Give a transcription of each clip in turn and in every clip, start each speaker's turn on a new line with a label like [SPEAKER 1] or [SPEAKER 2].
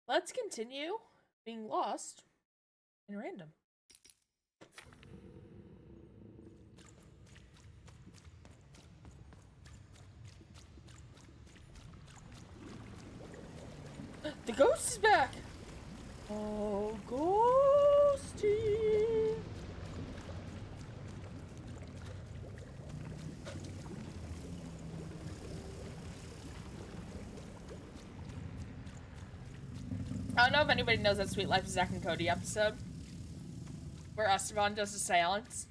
[SPEAKER 1] Let's continue being lost in random. The ghost is back! Oh, ghosty! I don't know if anybody knows that Sweet Life of Zack and Cody episode where Esteban does the seance,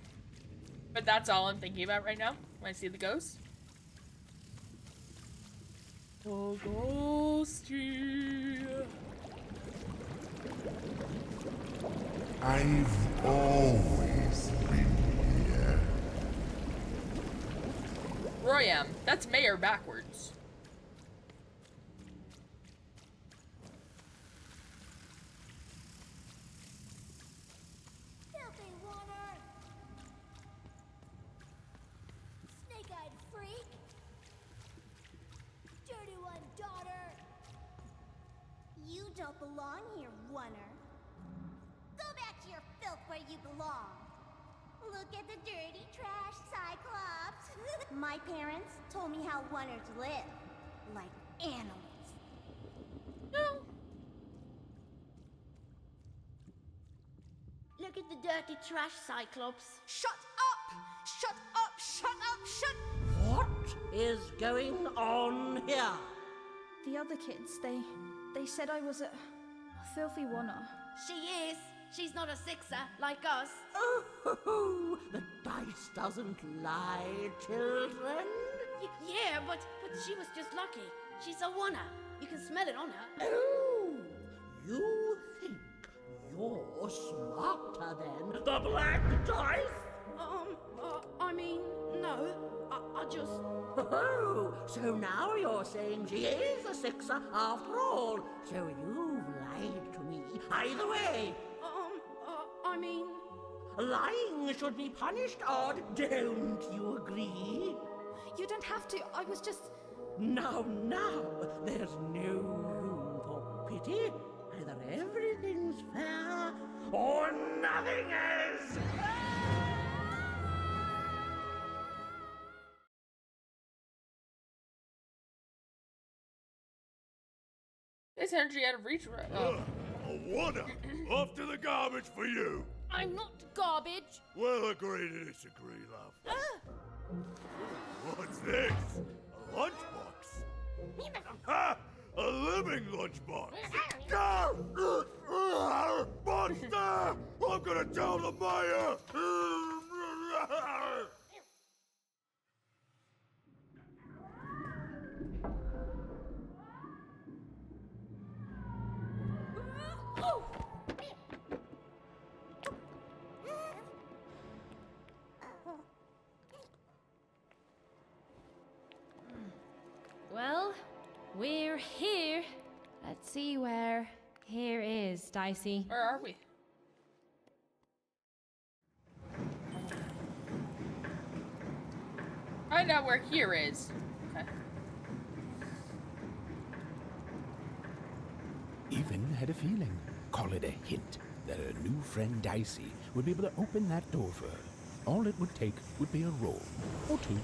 [SPEAKER 1] but that's all I'm thinking about right now when I see the ghost. Oh, ghosty!
[SPEAKER 2] I've always been here.
[SPEAKER 1] Royam, that's mayor backwards.
[SPEAKER 3] Filthy water! Snake-eyed freak! Dirty one, daughter! You don't belong here, Oner. Go back to your filth where you belong. Look at the dirty trash, Cyclops. My parents told me how Oners live. Like animals.
[SPEAKER 1] No.
[SPEAKER 3] Look at the dirty trash, Cyclops.
[SPEAKER 4] Shut up! Shut up! Shut up! Shut... What is going on here?
[SPEAKER 5] The other kids, they said I was a filthy wanner.
[SPEAKER 6] She is. She's not a sixer like us.
[SPEAKER 4] Oh, the dice doesn't lie, children.
[SPEAKER 6] Yeah, but she was just lucky. She's a oner. You can smell it on her.
[SPEAKER 4] Oh, you think you're smarter than the black dice?
[SPEAKER 6] I mean, no. I just...
[SPEAKER 4] Oh, so now you're saying she is a sixer after all. So you've lied to me. Either way,
[SPEAKER 6] I mean...
[SPEAKER 4] lying should be punished, Odd. Don't you agree?
[SPEAKER 5] You don't have to, I was just...
[SPEAKER 4] Now, there's no room for pity. Either everything's fair or nothing is.
[SPEAKER 1] This energy out of reach. Oh.
[SPEAKER 7] A wonder. Off to the garbage for you.
[SPEAKER 6] I'm not garbage.
[SPEAKER 7] We'll agree to disagree, love. What's this? A lunchbox? Ha! A living lunchbox! Monster! I'm gonna tell the mayor!
[SPEAKER 8] Well, we're here. Let's see where here is, Dicey.
[SPEAKER 1] Where are we? Find out where here is. Okay.
[SPEAKER 9] Even had a feeling, call it a hint, that her new friend Dicey would be able to open that door for her. All it would take would be a roll or two.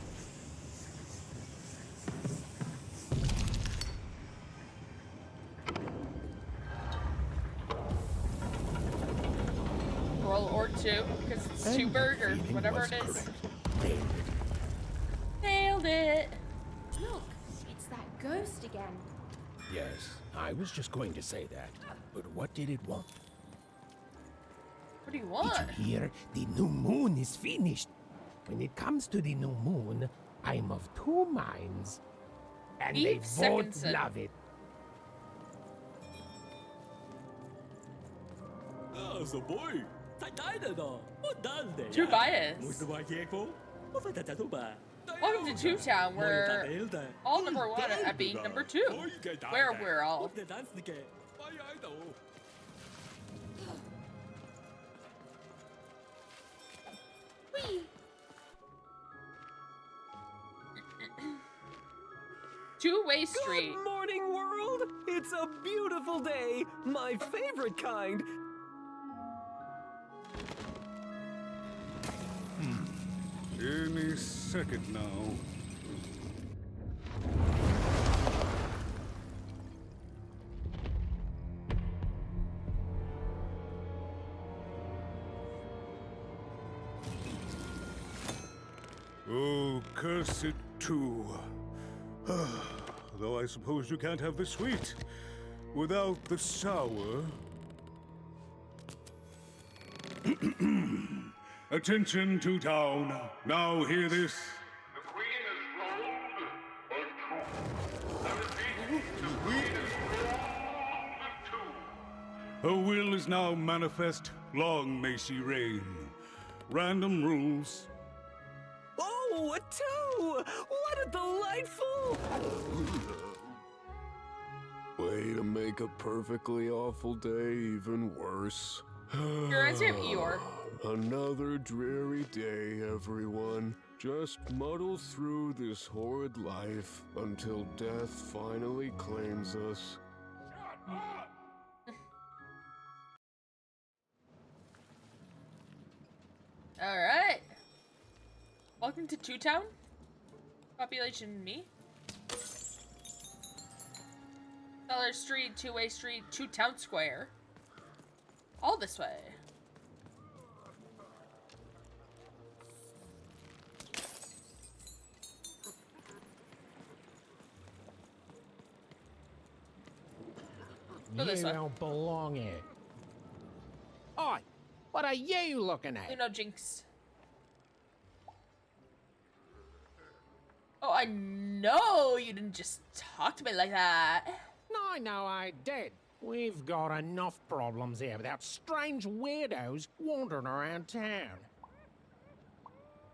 [SPEAKER 1] Roll or two, because it's two
[SPEAKER 9] And
[SPEAKER 1] burger,
[SPEAKER 9] feeling
[SPEAKER 1] whatever
[SPEAKER 9] was
[SPEAKER 1] it is.
[SPEAKER 9] correct. Nailed it.
[SPEAKER 1] Nailed it.
[SPEAKER 8] Look, it's that ghost again.
[SPEAKER 9] Yes, I was just going to say that. But what did it want?
[SPEAKER 1] What do you want?
[SPEAKER 10] Did you hear? The new moon is finished. When it comes to the new moon, I'm of two minds. And
[SPEAKER 1] Eve
[SPEAKER 10] they both
[SPEAKER 1] Secondson.
[SPEAKER 10] love it.
[SPEAKER 11] Så boy, ta dig det då. Och dans det.
[SPEAKER 1] Tobias.
[SPEAKER 11] Måste vara jag på. Och för detta Toba.
[SPEAKER 1] Welcome to Two Town, where all number one at being number two, where we're all.
[SPEAKER 11] Och det dansnike. Vad gör jag då?
[SPEAKER 1] Two-way street.
[SPEAKER 11] Good
[SPEAKER 12] morning, world! It's a beautiful day, my favorite kind.
[SPEAKER 7] Any second now. Oh, curse it too. Though I suppose you can't have the sweet without the sour. Attention to town. Now hear this. The queen is rolled or the queen is rolled. Her will is now manifest. Long may she reign. Random rules.
[SPEAKER 12] Oh, a 2! What a delightful...
[SPEAKER 13] Way to make a perfectly awful day even worse.
[SPEAKER 1] Reminds me of Eeyore.
[SPEAKER 13] Another dreary day, everyone. Just muddle through this horrid life until death finally claims us.
[SPEAKER 1] Alright. Welcome to Two Town. Population me. Cellar Street, Two-Way Street, Two Town Square. All this way. Go this
[SPEAKER 10] You
[SPEAKER 1] way.
[SPEAKER 10] don't belong here. Oi, what are you looking at?
[SPEAKER 1] Uno Jinx. Oh, I know you didn't just talk to me like that.
[SPEAKER 10] No, I did. We've got enough problems here without strange weirdos wandering around town.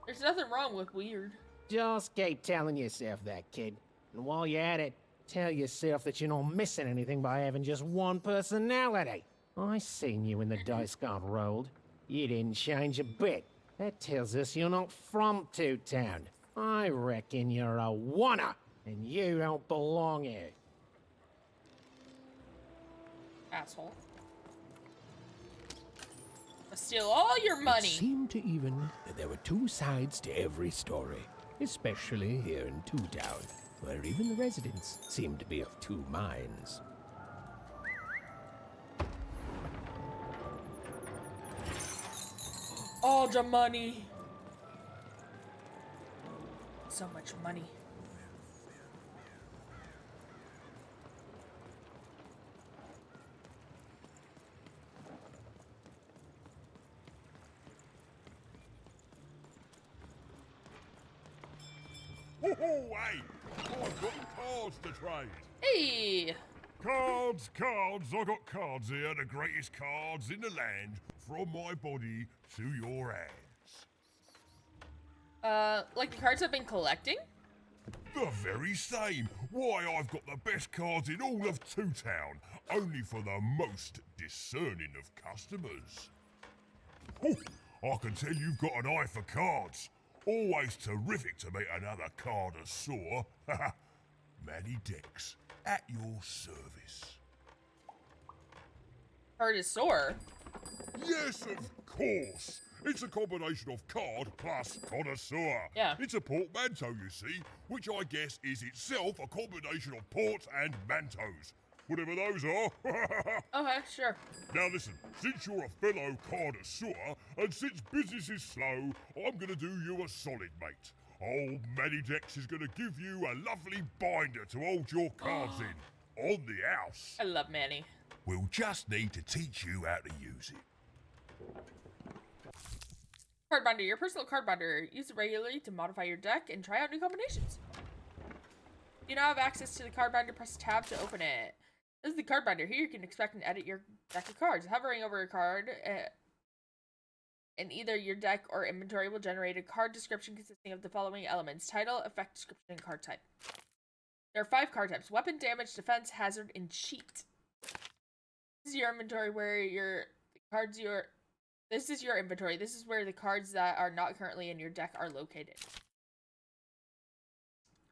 [SPEAKER 1] There's nothing wrong with weird.
[SPEAKER 10] Just keep telling yourself that, kid. And while you're at it, tell yourself that you're not missing anything by having just one personality. I seen you when the dice got rolled. You didn't change a bit. That tells us you're not from Two Town. I reckon you're a oner, and you don't belong here.
[SPEAKER 1] Asshole. I'll steal all your money.
[SPEAKER 9] It seemed to even that there were two sides to every story, especially here in Two Town, where even the residents seemed to be of two minds.
[SPEAKER 1] All the money. So much money.
[SPEAKER 7] Hey! I've got cards to trade.
[SPEAKER 1] Hey!
[SPEAKER 7] Cards! I got cards here, the greatest cards in the land, from my body to your hands.
[SPEAKER 1] Like the cards I've been collecting?
[SPEAKER 7] The very same. Why, I've got the best cards in all of Two Town, only for the most discerning of customers. Oh, I can tell you've got an eye for cards. Always terrific to meet another connoisseur. Manny Dex, at your service.
[SPEAKER 1] Card is sore.
[SPEAKER 7] Yes, of course. It's a combination of card plus connoisseur.
[SPEAKER 1] Yeah.
[SPEAKER 7] It's a portmanteau, you see, which I guess is itself a combination of ports and mantos. Whatever those are.
[SPEAKER 1] Okay, sure.
[SPEAKER 7] Now listen, since you're a fellow connoisseur, and since business is slow, I'm gonna do you a solid, mate. Old Manny Dex is gonna give you a lovely binder to hold your cards in. On the house.
[SPEAKER 1] I love Manny.
[SPEAKER 7] We'll just need to teach you how to use it.
[SPEAKER 1] Card binder, your personal card binder. Use it regularly to modify your deck and try out new combinations. You now have access to the card binder. Press tab to open it. This is the card binder. Here you can expect and edit your deck of cards. Hovering over a card in either your deck or inventory will generate a card description consisting of the following elements: title, effect, description, and card type. There are 5 card types: weapon, damage, defense, hazard, and cheat. This is your inventory where This is your inventory. This is where the cards that are not currently in your deck are located.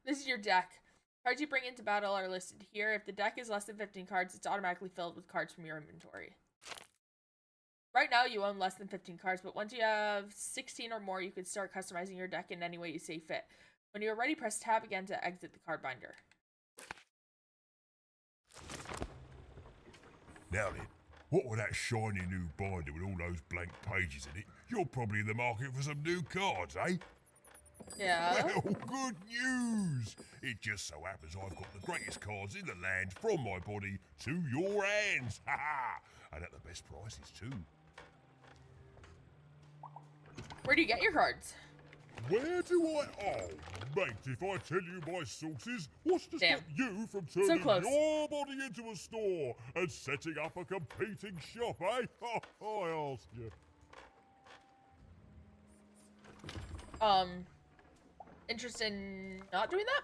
[SPEAKER 1] This is your deck. Cards you bring into battle are listed here. If the deck is less than 15 cards, it's automatically filled with cards from your inventory. Right now, you own less than 15 cards, but once you have 16 or more, you can start customizing your deck in any way you see fit. When you're ready, press tab again to exit the card binder.
[SPEAKER 7] Now then, what with that shiny new binder with all those blank pages in it? You're probably in the market for some new cards, eh?
[SPEAKER 1] Yeah.
[SPEAKER 7] Well, good news! It just so happens I've got the greatest cards in the land from my body to your hands. Ha ha! And at the best prices too.
[SPEAKER 1] Where do you get your cards?
[SPEAKER 7] Where do I? Oh, mate, if I tell you my sources, what's to stop you from turning your body into a store and setting up a competing shop, eh? I ask you.
[SPEAKER 1] Interest in not doing that?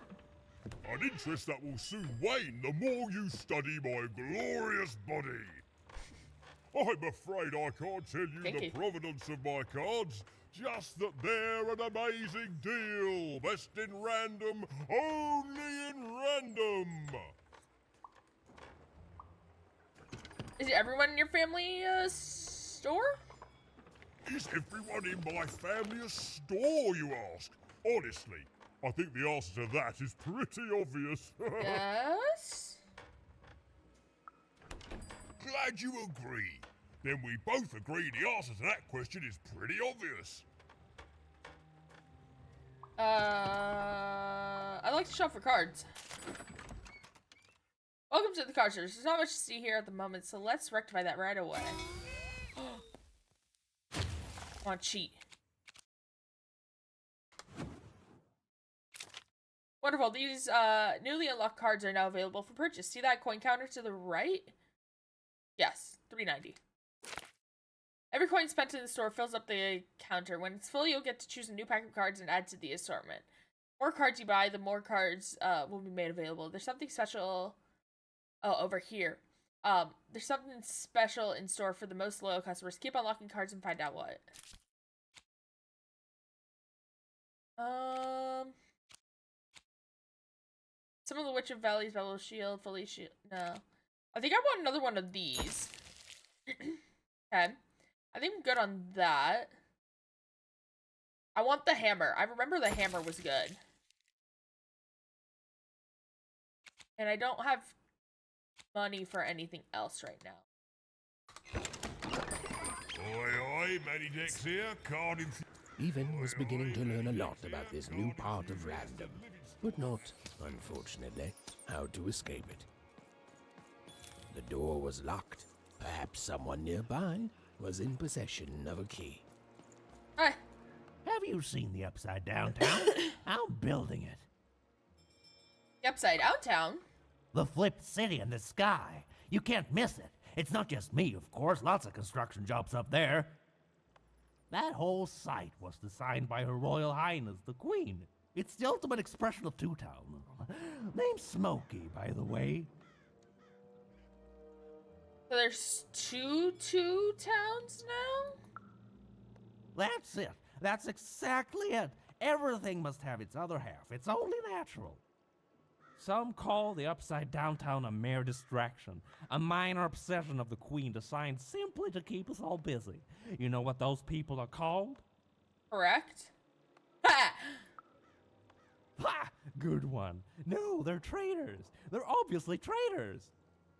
[SPEAKER 7] An interest that will soon wane the more you study my glorious body. I'm afraid I can't tell you the provenance of my cards, just that they're an amazing deal. Best in random, only in random.
[SPEAKER 1] Is everyone in your family a store?
[SPEAKER 7] Is everyone in my family a store, you ask? Honestly, I think the answer to that is pretty obvious.
[SPEAKER 1] Yes?
[SPEAKER 7] Glad you agree. Then we both agree the answer to that question is pretty obvious.
[SPEAKER 1] I like to shop for cards. Welcome to the card store. There's not much to see here at the moment, so let's rectify that right away. I want to cheat. Wonderful. These newly unlocked cards are now available for purchase. See that coin counter to the right? Yes, $3.90. Every coin spent in the store fills up the counter. When it's full, you'll get to choose a new pack of cards and add to the assortment. The more cards you buy, the more cards will be made available. There's something special over here. There's something special in store for the most loyal customers. Keep unlocking cards and find out what. Some of the Witch of Valleys, Bubble Shield, Fully Shield. No. I think I want another one of these. Okay. I think I'm good on that. I want the hammer. I remember the hammer was good. And I don't have money for anything else right now.
[SPEAKER 7] Oi, oi, Matty Dex here, card in...
[SPEAKER 9] Even was beginning to learn a lot about this new part of random, but not, unfortunately, how to escape it. The door was locked. Perhaps someone nearby was in possession of a key.
[SPEAKER 1] Hi.
[SPEAKER 14] Have you seen the Upside Down Town? I'm building it.
[SPEAKER 1] The Upside Down Town?
[SPEAKER 14] The flipped city in the sky. You can't miss it. It's not just me, of course. Lots of construction jobs up there. That whole site was designed by Her Royal Highness, the Queen. It's the ultimate expression of Two Town. Name's Smokey, by the way.
[SPEAKER 1] So there's two towns now?
[SPEAKER 14] That's it. That's exactly it. Everything must have its other half. It's only natural. Some call the Upside Down Town a mere distraction, a minor obsession of the Queen designed simply to keep us all busy. You know what those people are called?
[SPEAKER 1] Correct. Ha!
[SPEAKER 14] Ha! Good one. No, they're traitors. They're obviously traitors.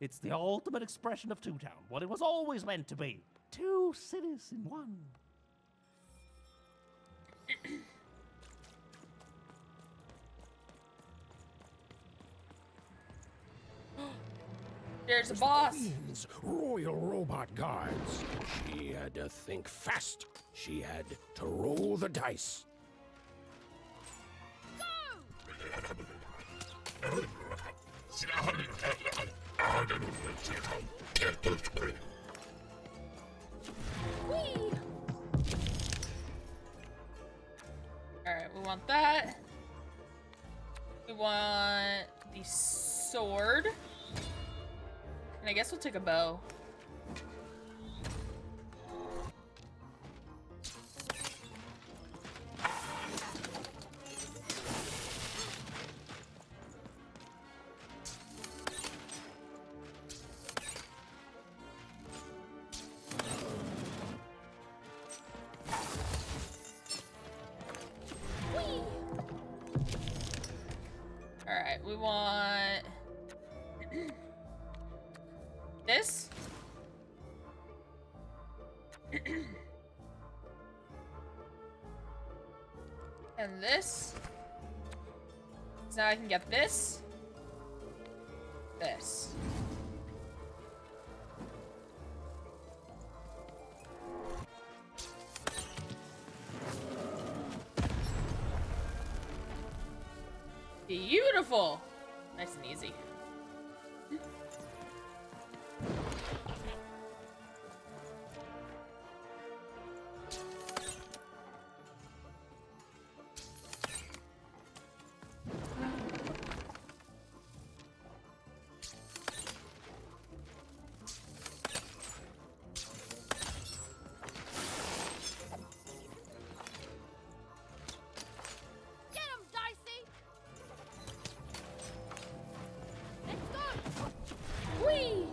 [SPEAKER 14] It's the ultimate expression of Two Town, what it was always meant to be. Two cities in one.
[SPEAKER 1] There's a boss.
[SPEAKER 9] Queen's royal robot guards. She had to think fast. She had to roll the dice.
[SPEAKER 1] Alright, we want that. We want the sword. And I guess we'll take a bow. we want this. And this. So now I can get this. This. Beautiful. Nice and easy.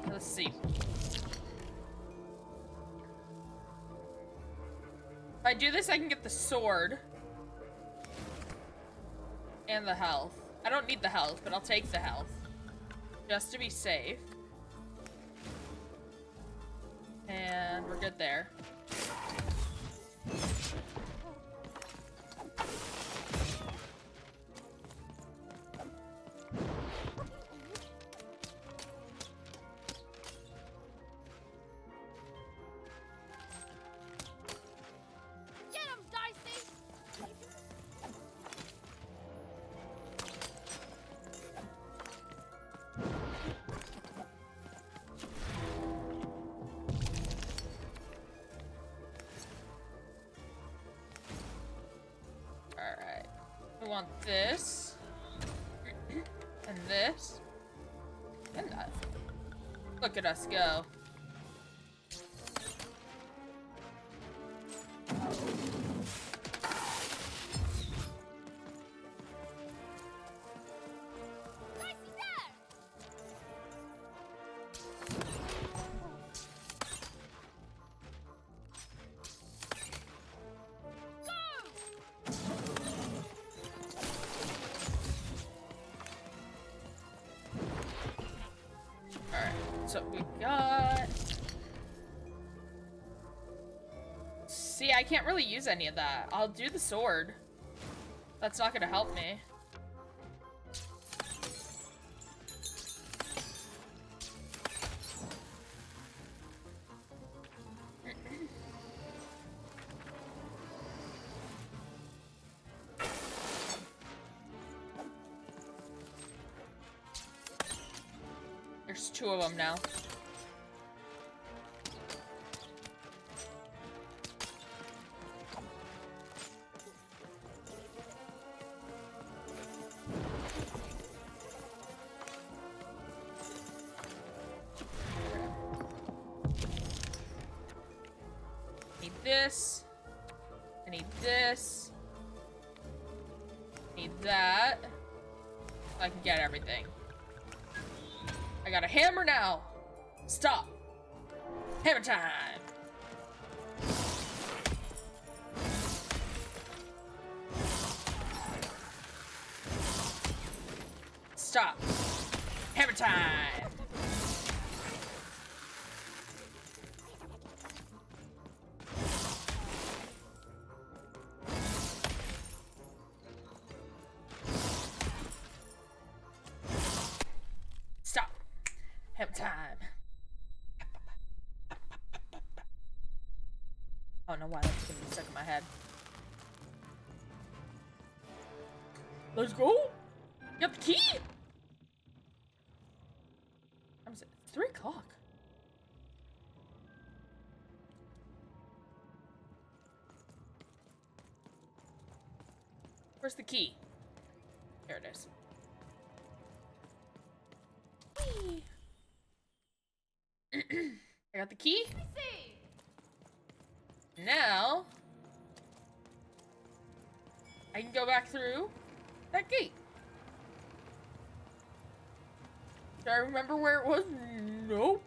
[SPEAKER 1] Let's see. If I do this, I can get the sword. And the health. I don't need the health, but I'll take the health. Just to be safe. And we're good there. We want this, and this, and that. Look at us go. So we got... See, I can't really use any of that. I'll do the sword. That's not gonna help me. There's 2 of them now. Need this. I need this. Need that. So I can get everything. I got a hammer now. Stop. Hammer time. Stop. Hammer time. Stop. Hammer time. I don't know why that's gonna be stuck in my head. Let's go. You got the key? I'm 3 o'clock. Where's the key? Here it is. Whee! I got the key. Now I can go back through that gate. Do I remember where it was? Nope.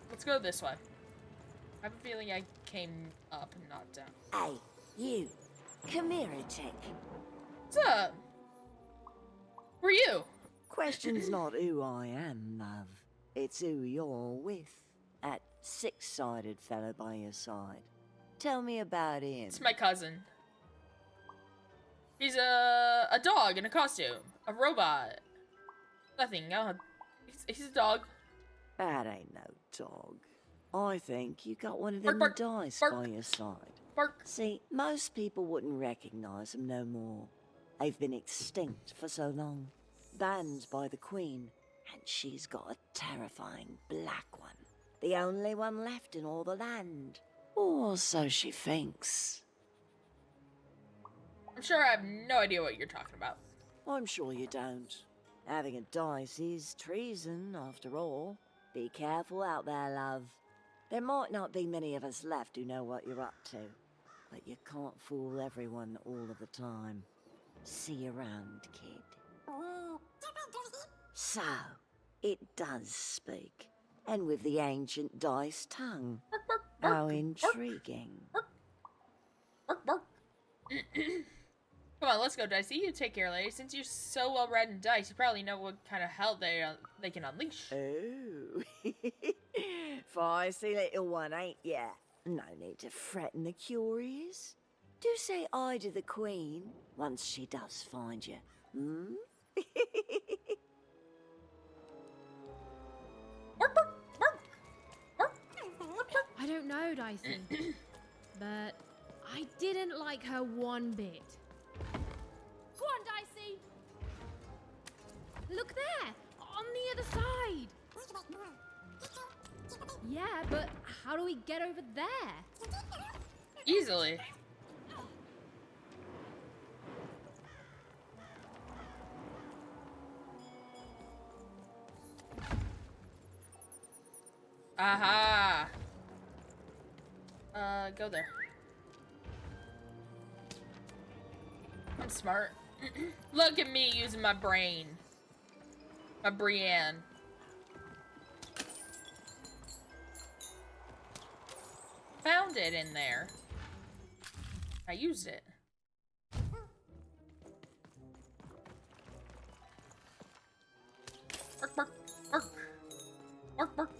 [SPEAKER 1] Let's go this way. I have a feeling I came up and not down.
[SPEAKER 4] Hey, you.
[SPEAKER 15] Come here a tick.
[SPEAKER 1] What's up? Who are you?
[SPEAKER 15] Question's not who I am, love. It's who you're with. That six-sided fellow by your side. Tell me about him.
[SPEAKER 1] It's my cousin. He's a dog in a costume. A robot. Nothing. He's a dog.
[SPEAKER 15] That ain't no dog. I think you got one of them
[SPEAKER 1] Bark,
[SPEAKER 15] dice
[SPEAKER 1] bark.
[SPEAKER 15] by your side.
[SPEAKER 1] Bark.
[SPEAKER 15] See, most people wouldn't recognize them no more. They've been extinct for so long. Banned by the Queen, and she's got a terrifying black one. The only one left in all the land. Or so she thinks.
[SPEAKER 1] I'm sure I have no idea what you're talking about.
[SPEAKER 15] I'm sure you don't. Having a dice is treason, after all. Be careful out there, love. There might not be many of us left who know what you're up to, but you can't fool everyone all of the time. See you around, kid. So, it does speak, and with the ancient dice tongue. How intriguing.
[SPEAKER 1] Bark, bark. Come on, let's go, Dicey. You take care, lady. Since you're so well read in dice, you probably know what kind of hell they can unleash.
[SPEAKER 15] Oh. Feisty little one, ain't ya? No need to threaten the curious. Do say aye to the Queen once she does find you. Hmm?
[SPEAKER 8] I don't know, Dicey. But I didn't like her one bit.
[SPEAKER 6] Go on, Dicey.
[SPEAKER 8] Look there! On the other side! Yeah, but how do we get over there?
[SPEAKER 1] Easily. Aha! Go there. I'm smart. Look at me using my brain. My Brienne. Found it in there. I used it. Bark, bark, bark. Bark, bark.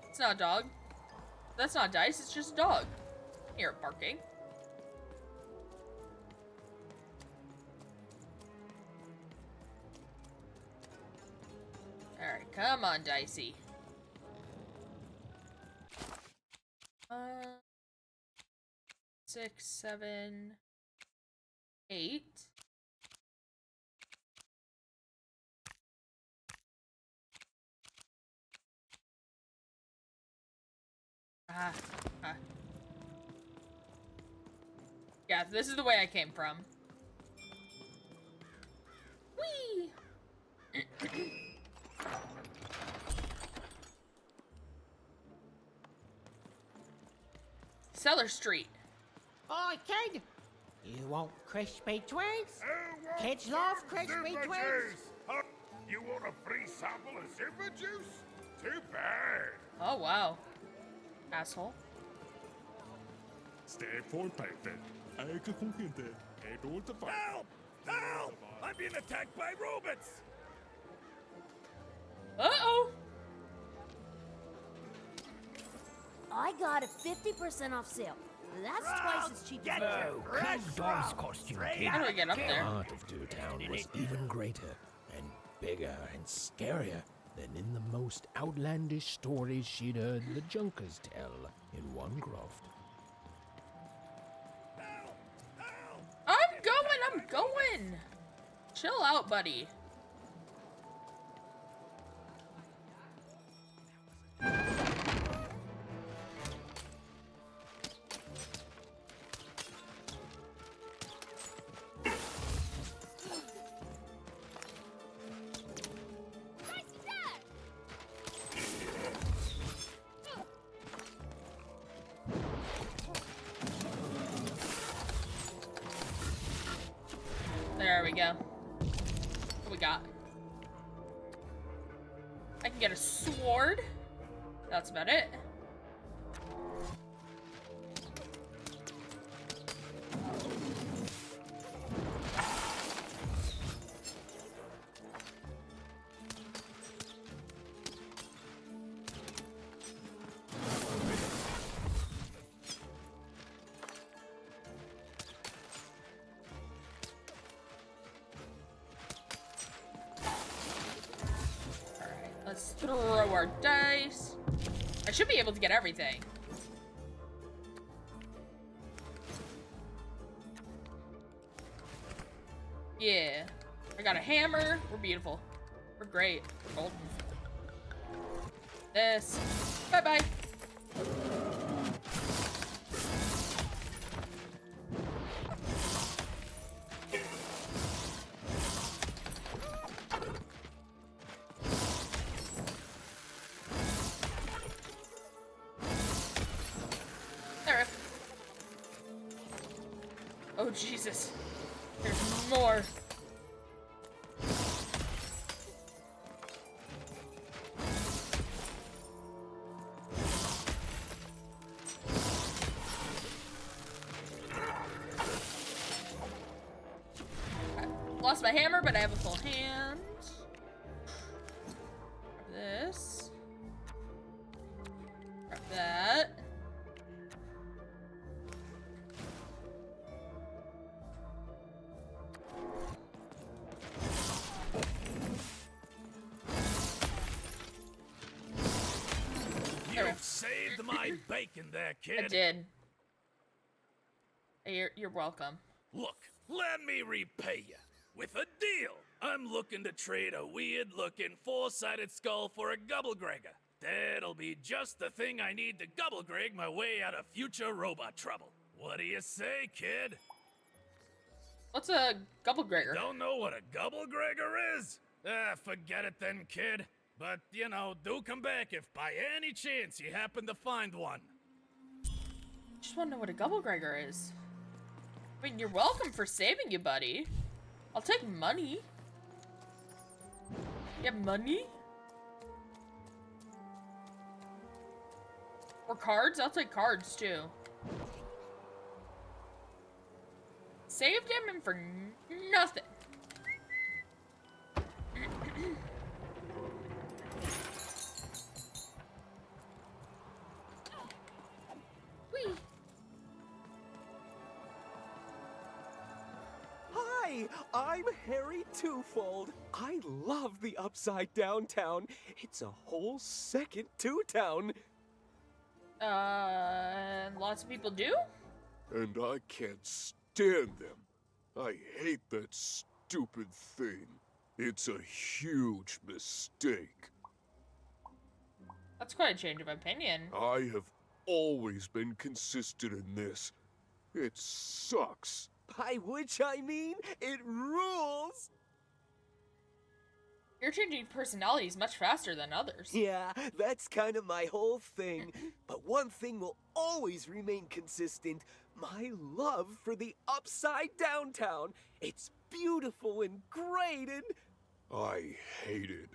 [SPEAKER 1] It's not a dog. That's not dice, it's just a dog. Here, barking. Alright, come on, Dicey. 6, 7, 8. Yeah, this is the way I came from. Whee! Cellar Street.
[SPEAKER 10] Oi, kid! You want crispy twigs? Kids love crispy twigs.
[SPEAKER 7] You want a free sample of super juice? Too bad.
[SPEAKER 1] Oh, wow. Asshole.
[SPEAKER 11] Steg for Piper. Eigen konkurrenter. Er door te fight.
[SPEAKER 7] Help! Help! I'm being attacked by robots!
[SPEAKER 1] Uh-oh!
[SPEAKER 6] I got a 50% off sale. That's twice as cheap as
[SPEAKER 9] Dog's costume, kid.
[SPEAKER 1] How do I get up
[SPEAKER 9] The
[SPEAKER 1] there?
[SPEAKER 9] heart of Two Town was even greater and bigger and scarier than in the most outlandish stories she'd heard the Junkers tell in one croft.
[SPEAKER 1] I'm going! Chill out, buddy. There we go. What we got? I can get a sword. That's about it. throw our dice. I should be able to get everything. Yeah. I got a hammer. We're beautiful. We're great. We're golden. This. Bye-bye. There. Oh, Jesus. There's more. Lost my hammer, but I have a full hand. Grab this. Grab that.
[SPEAKER 16] You saved my bacon there, kid.
[SPEAKER 1] I did. Hey, you're welcome.
[SPEAKER 16] Look, let me repay you with a deal. I'm looking to trade a weird-looking four-sided skull for a Gubblegregger. That'll be just the thing I need to Gubblegreg my way out of future robot trouble. What do you say, kid?
[SPEAKER 1] What's a Gubblegregger?
[SPEAKER 16] Don't know what a Gubblegregger is? Forget it then, kid. But, you know, do come back if by any chance you happen to find one.
[SPEAKER 1] Just want to know what a Gubblegregger is. I mean, you're welcome for saving you, buddy. I'll take money. You have money? Or cards? I'll take cards, too. Saved him and for nothing. Whee!
[SPEAKER 12] Hi, I'm Harry Twofold. I love the Upside Down Town. It's a whole second Two-Town.
[SPEAKER 1] Lots of people do?
[SPEAKER 13] And I can't stand them. I hate that stupid thing. It's a huge mistake.
[SPEAKER 1] That's quite a change of opinion.
[SPEAKER 13] I have always been consistent in this. It sucks.
[SPEAKER 12] By which I mean, it rules!
[SPEAKER 1] You're changing personalities much faster than others.
[SPEAKER 12] Yeah, that's kind of my whole thing. But one thing will always remain consistent. My love for the Upside Down Town. It's beautiful and great and...
[SPEAKER 13] I hate it.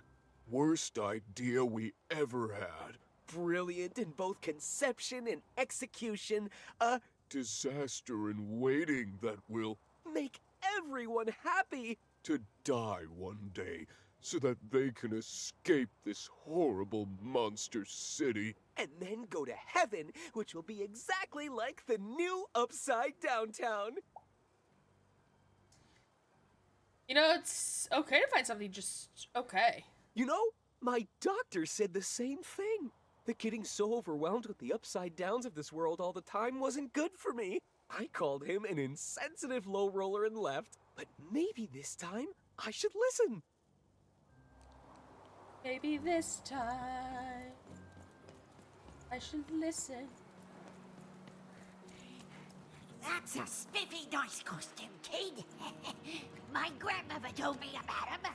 [SPEAKER 13] Worst idea we ever had.
[SPEAKER 12] Brilliant in both conception and execution. A
[SPEAKER 13] disaster in waiting that will
[SPEAKER 12] make everyone happy.
[SPEAKER 13] To die one day so that they can escape this horrible monster city.
[SPEAKER 12] And then go to heaven, which will be exactly like the new Upside Down Town.
[SPEAKER 1] You know, it's okay to find something just okay.
[SPEAKER 12] You know, my doctor said the same thing. That getting so overwhelmed with the upside downs of this world all the time wasn't good for me. I called him an insensitive low roller and left, but maybe this time I should listen.
[SPEAKER 1] Maybe this time I should listen.
[SPEAKER 3] That's a spiffy nice costume, kid. My grandmother told me about him.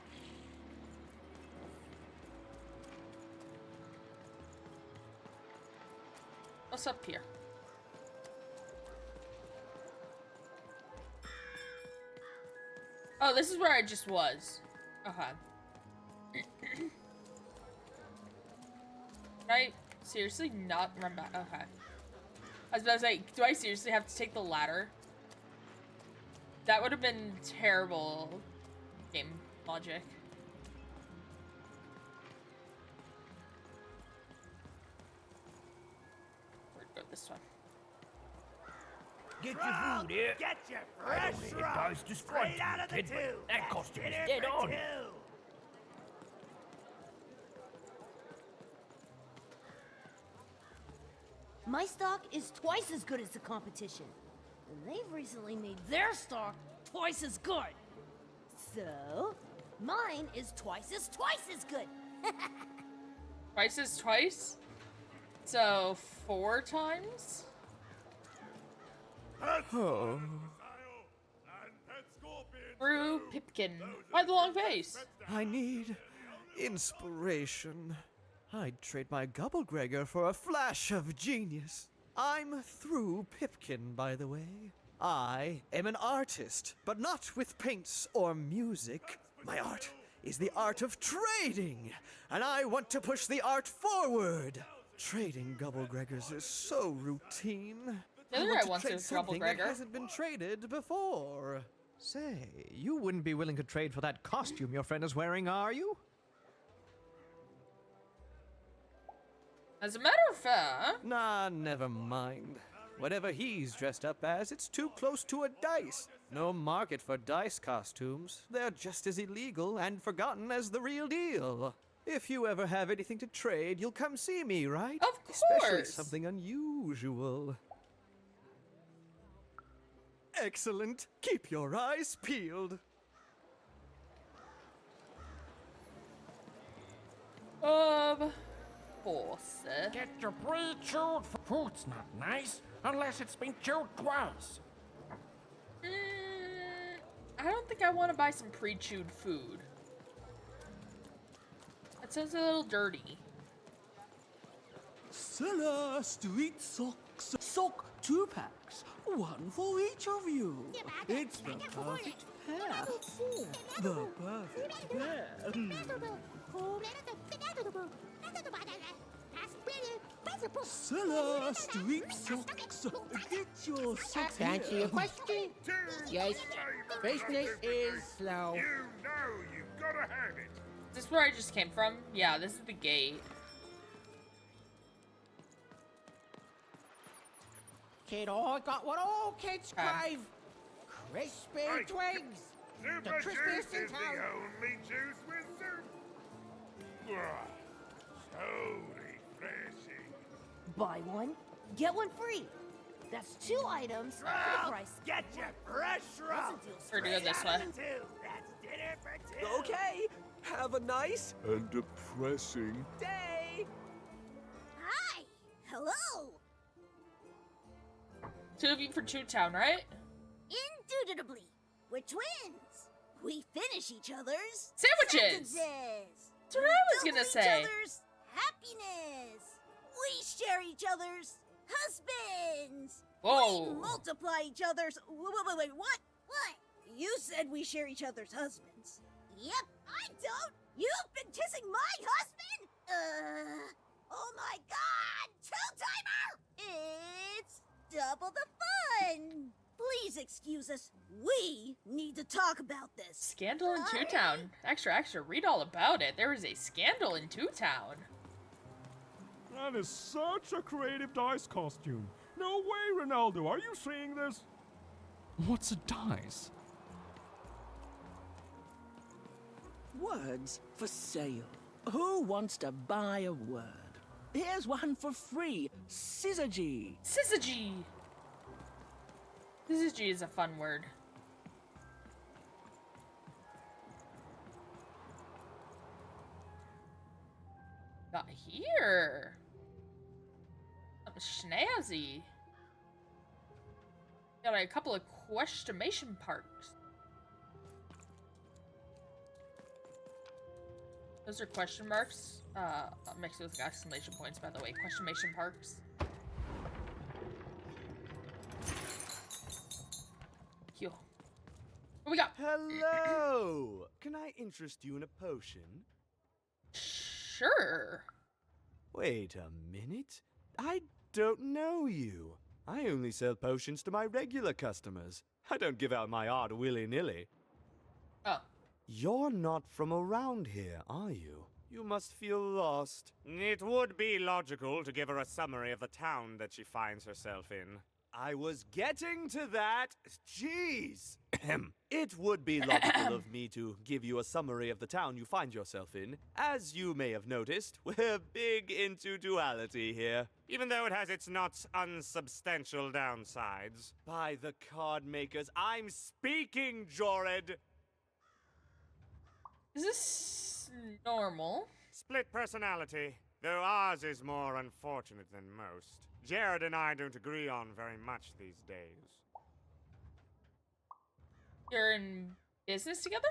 [SPEAKER 1] What's up here? Oh, this is where I just was. Okay. Can I seriously not run back? Okay. I was about to say, do I seriously have to take the ladder? That would have been terrible game logic. We'll go this one.
[SPEAKER 11] Get your food here.
[SPEAKER 17] Get your
[SPEAKER 11] I
[SPEAKER 17] fresh
[SPEAKER 11] don't think it
[SPEAKER 17] rock
[SPEAKER 11] does describe
[SPEAKER 17] straight out of the
[SPEAKER 11] kid, but
[SPEAKER 17] tube.
[SPEAKER 11] that costume is
[SPEAKER 17] Get it
[SPEAKER 11] dead
[SPEAKER 17] for
[SPEAKER 11] on.
[SPEAKER 17] two.
[SPEAKER 6] My stock is twice as good as the competition. And they've recently made their stock twice as good. So, mine is twice as good.
[SPEAKER 1] Twice is twice? So, 4 times?
[SPEAKER 17] Oh.
[SPEAKER 1] Brew Pipkin. Why the long face?
[SPEAKER 17] I need inspiration. I'd trade my Gubblegregor for a flash of genius. I'm through Pipkin, by the way. I am an artist, but not with paints or music. My art is the art of trading, and I want to push the art forward. Trading Gubblegregors is so routine.
[SPEAKER 1] The other
[SPEAKER 17] I
[SPEAKER 1] guy
[SPEAKER 17] want
[SPEAKER 1] wants
[SPEAKER 17] to trade
[SPEAKER 1] a
[SPEAKER 17] something that
[SPEAKER 1] Gubblegregor.
[SPEAKER 17] hasn't been traded before. Say, you wouldn't be willing to trade for that costume your friend is wearing, are you?
[SPEAKER 1] As a matter of fact...
[SPEAKER 17] Nah, never mind. Whatever he's dressed up as, it's too close to a dice. No market for dice costumes. They're just as illegal and forgotten as the real deal. If you ever have anything to trade, you'll come see me, right?
[SPEAKER 1] Of course!
[SPEAKER 17] Especially something unusual. Excellent. Keep your eyes peeled.
[SPEAKER 1] Horse.
[SPEAKER 10] Get your pre-chewed fruit's not nice unless it's been chewed twice.
[SPEAKER 1] I don't think I want to buy some pre-chewed food. That sounds a little dirty.
[SPEAKER 18] Seller street socks. Sock 2 packs. One for each of you. It's the perfect pair. The perfect pair. Seller street socks. Get your socks.
[SPEAKER 10] To answer your question, yes, business is slow.
[SPEAKER 7] You know you've got to have it.
[SPEAKER 1] Is this where I just came from? Yeah, this is the gate.
[SPEAKER 10] Kid, I got what all kids crave. Crispy twigs. The
[SPEAKER 7] Super
[SPEAKER 10] crispiest
[SPEAKER 7] juice
[SPEAKER 10] in
[SPEAKER 7] is the
[SPEAKER 10] town.
[SPEAKER 7] only juice with soup. Ah, so refreshing.
[SPEAKER 6] Buy one, get one free. That's 2 items for the price.
[SPEAKER 16] Get your fresh roll.
[SPEAKER 1] We're gonna go this way.
[SPEAKER 16] That's dinner for 2.
[SPEAKER 12] Okay, have a nice
[SPEAKER 13] And depressing.
[SPEAKER 12] day.
[SPEAKER 3] Hi! Hello!
[SPEAKER 1] 2 of you for Two Town, right?
[SPEAKER 3] Indubitably, we're twins. We finish each other's
[SPEAKER 1] Sandwiches!
[SPEAKER 3] sentences.
[SPEAKER 1] That's what I was
[SPEAKER 3] Double
[SPEAKER 1] gonna
[SPEAKER 3] each
[SPEAKER 1] say.
[SPEAKER 3] other's happiness. We share each other's husbands.
[SPEAKER 1] Whoa.
[SPEAKER 3] We multiply each other's. Wait, what? What? You said we share each other's husbands. Yep, I don't. You've been kissing my husband? Oh my god! 2-timer! It's double the fun! Please excuse us. We need to talk about this.
[SPEAKER 1] Scandal in Two Town. Extra, extra. Read all about it. There was a scandal in Two Town.
[SPEAKER 19] That is such a creative dice costume. No way, Ronaldo. Are you seeing this?
[SPEAKER 14] What's a dice?
[SPEAKER 4] Words for sale. Who wants to buy a word? Here's one for free. Syzygy.
[SPEAKER 1] Syzygy. Syzygy is a fun word. Got here. Something snazzy. Got a couple of questionation parks. Those are question marks. Mixed with exclamation points, by the way. Questionation parks. Yo. What we got?
[SPEAKER 18] Hello! Can I interest you in a potion?
[SPEAKER 1] Sure.
[SPEAKER 18] Wait a minute. I don't know you. I only sell potions to my regular customers. I don't give out my art willy-nilly.
[SPEAKER 1] Oh.
[SPEAKER 18] You're not from around here, are you? You must feel lost.
[SPEAKER 20] It would be logical to give her a summary of the town that she finds herself in.
[SPEAKER 17] I was getting to that. Jeez. It would be logical of me to give you a summary of the town you find yourself in. As you may have noticed, we're big into duality here.
[SPEAKER 20] Even though it has its not unsubstantial downsides.
[SPEAKER 17] By the card makers, I'm speaking, Jorid!
[SPEAKER 1] Is this normal?
[SPEAKER 20] Split personality, though ours is more unfortunate than most. Jared and I don't agree on very much these days.
[SPEAKER 1] You're in business together?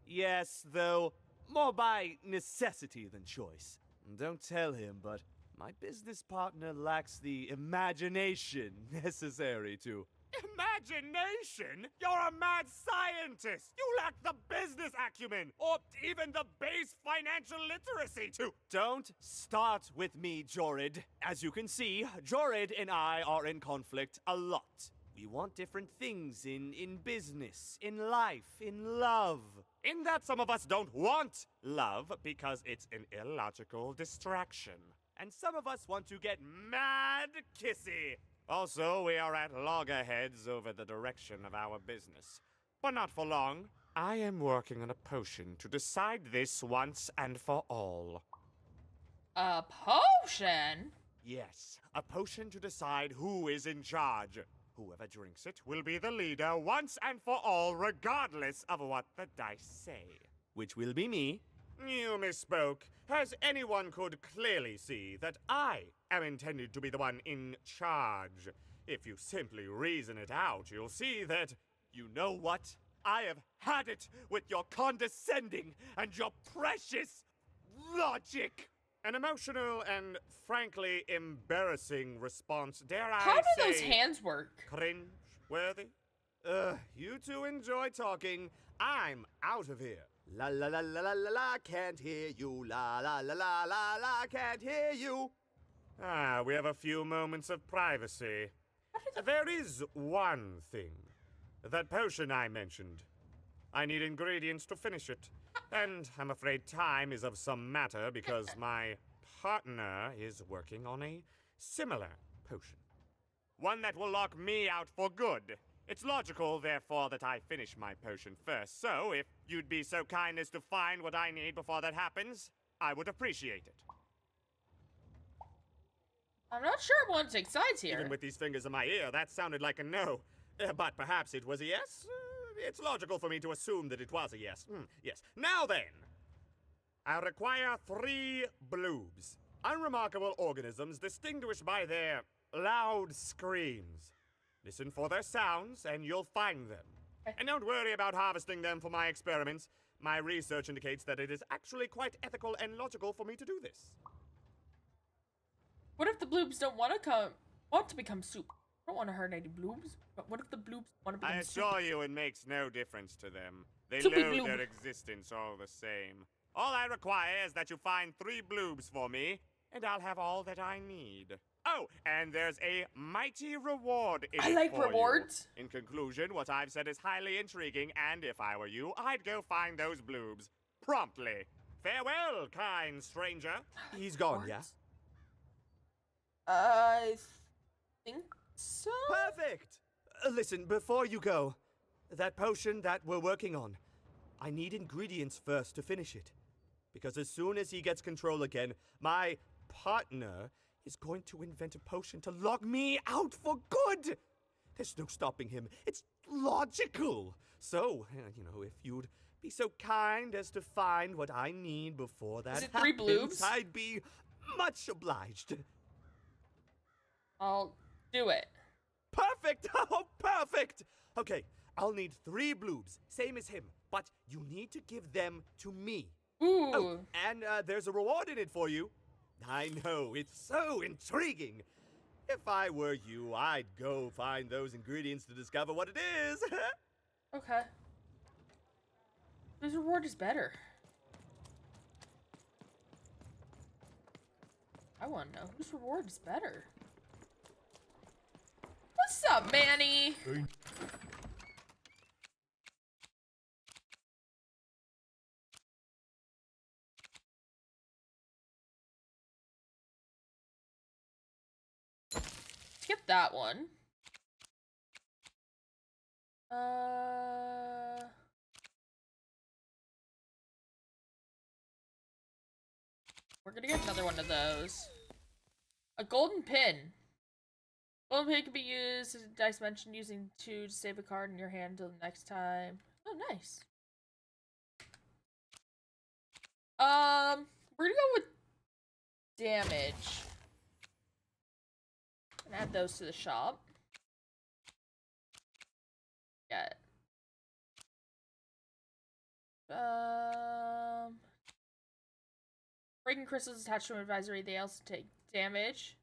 [SPEAKER 17] Yes, though more by necessity than choice. Don't tell him, but my business partner lacks the imagination necessary to...
[SPEAKER 20] Imagination? You're a mad scientist! You lack the business acumen, or even the base financial literacy to...
[SPEAKER 17] Don't start with me, Jorid. As you can see, Jorid and I are in conflict a lot. We want different things in business, in life, in love.
[SPEAKER 20] In that some of us don't want love because it's an illogical distraction.
[SPEAKER 17] And some of us want to get mad kissy.
[SPEAKER 20] Also, we are at loggerheads over the direction of our business. But not for long. I am working on a potion to decide this once and for all.
[SPEAKER 1] A potion?
[SPEAKER 20] Yes, a potion to decide who is in charge. Whoever drinks it will be the leader once and for all, regardless of what the dice say.
[SPEAKER 17] Which will be me.
[SPEAKER 20] You misspoke, as anyone could clearly see that I am intended to be the one in charge. If you simply reason it out, you'll see that...
[SPEAKER 17] You know what? I have had it with your condescending and your precious logic.
[SPEAKER 20] An emotional and, frankly, embarrassing response, dare I say...
[SPEAKER 1] How do those hands work?
[SPEAKER 20] Cringe-worthy?
[SPEAKER 17] You two enjoy talking. I'm out of here. La la la la la la la, can't hear you. La la la la la la, can't hear you.
[SPEAKER 20] Ah, we have a few moments of privacy. There is one thing. That potion I mentioned. I need ingredients to finish it. And I'm afraid time is of some matter because my partner is working on a similar potion. One that will lock me out for good. It's logical, therefore, that I finish my potion first. So, if you'd be so kind as to find what I need before that happens, I would appreciate it.
[SPEAKER 1] I'm not sure I want to take sides here.
[SPEAKER 20] Even with these fingers in my ear, that sounded like a no. But perhaps it was a yes? It's logical for me to assume that it was a yes. Yes. Now then, I require 3 bloobs. Unremarkable organisms distinguished by their loud screams. Listen for their sounds, and you'll find them. And don't worry about harvesting them for my experiments. My research indicates that it is actually quite ethical and logical for me to do this.
[SPEAKER 1] What if the bloobs don't want to become soup? I don't want to hurt any bloobs. But what if the bloobs want to become soup?
[SPEAKER 20] I assure you it makes no difference to them. They
[SPEAKER 1] Soupy
[SPEAKER 20] know
[SPEAKER 1] bloob.
[SPEAKER 20] their existence all the same. All I require is that you find 3 bloobs for me, and I'll have all that I need. Oh, and there's a mighty reward in
[SPEAKER 1] I
[SPEAKER 20] it
[SPEAKER 1] like
[SPEAKER 20] for
[SPEAKER 1] rewards.
[SPEAKER 20] You. In conclusion, what I've said is highly intriguing, and if I were you, I'd go find those bloobs. Promptly. Farewell, kind stranger.
[SPEAKER 17] He's gone, yeah?
[SPEAKER 1] I think so?
[SPEAKER 17] Perfect! Listen, before you go, that potion that we're working on, I need ingredients first to finish it. Because as soon as he gets control again, my partner is going to invent a potion to lock me out for good! There's no stopping him. It's logical. So, if you'd be so kind as to find what I need before that
[SPEAKER 1] Is it 3 bloobs?
[SPEAKER 17] I'd be much obliged.
[SPEAKER 1] I'll do it.
[SPEAKER 17] Perfect! Oh, perfect! Okay, I'll need 3 bloobs, same as him, but you need to give them to me.
[SPEAKER 1] Ooh.
[SPEAKER 17] Oh, and there's a reward in it for you. I know, it's so intriguing. If I were you, I'd go find those ingredients to discover what it is.
[SPEAKER 1] Okay. Whose reward is better? I want to know whose reward is better. What's up, Manny? Skip that one. We're gonna get another one of those. A golden pin. Golden pin can be used as a dice mentioned using 2 to save a card in your hand until the next time. Oh, nice. We're gonna go with damage. And add those to the shop. Yeah. Breaking crystals attached to an advisory, they also take damage.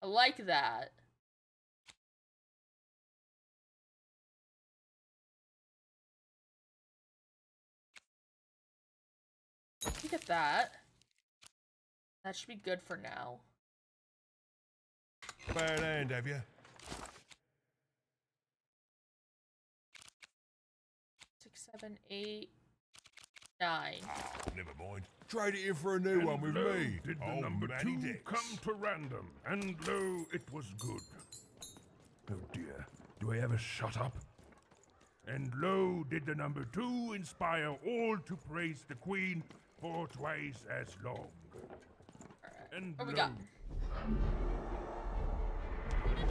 [SPEAKER 1] I like that. Look at that. That should be good for now.
[SPEAKER 7] Bad hand, have you?
[SPEAKER 1] 6, 7, 8, 9.
[SPEAKER 7] Never mind. Trade it in for a new one with
[SPEAKER 19] lo,
[SPEAKER 7] me.
[SPEAKER 19] Did the
[SPEAKER 7] Oh,
[SPEAKER 19] number
[SPEAKER 7] Manny
[SPEAKER 19] 2
[SPEAKER 7] Dex.
[SPEAKER 19] come to random? And lo, it was good. Oh dear, do I ever shut up? And lo, did the number 2 inspire all to praise the Queen for twice as long? And
[SPEAKER 1] What we
[SPEAKER 19] lo,
[SPEAKER 1] got?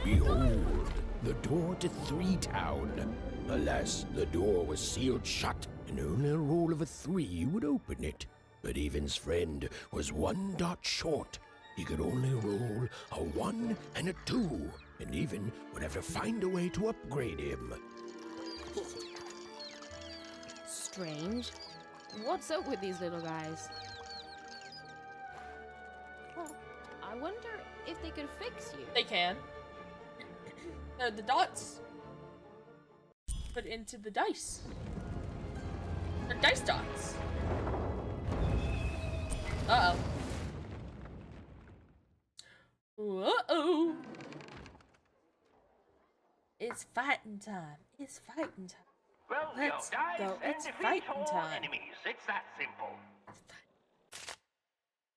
[SPEAKER 9] Behold, the door to Three Town. Alas, the door was sealed shut, and only a roll of a 3 would open it. But Evan's friend was 1 dot short. He could only roll a 1 and a 2, and Even would have to find a way to upgrade him.
[SPEAKER 8] Strange. What's up with these little guys? Well, I wonder if they can fix you.
[SPEAKER 1] They can. They're the dots put into the dice. They're dice dots. Uh-oh. Uh-oh. It's fighting time. It's fighting time.
[SPEAKER 10] Well,
[SPEAKER 1] Let's go. It's fighting time.
[SPEAKER 10] It's that simple.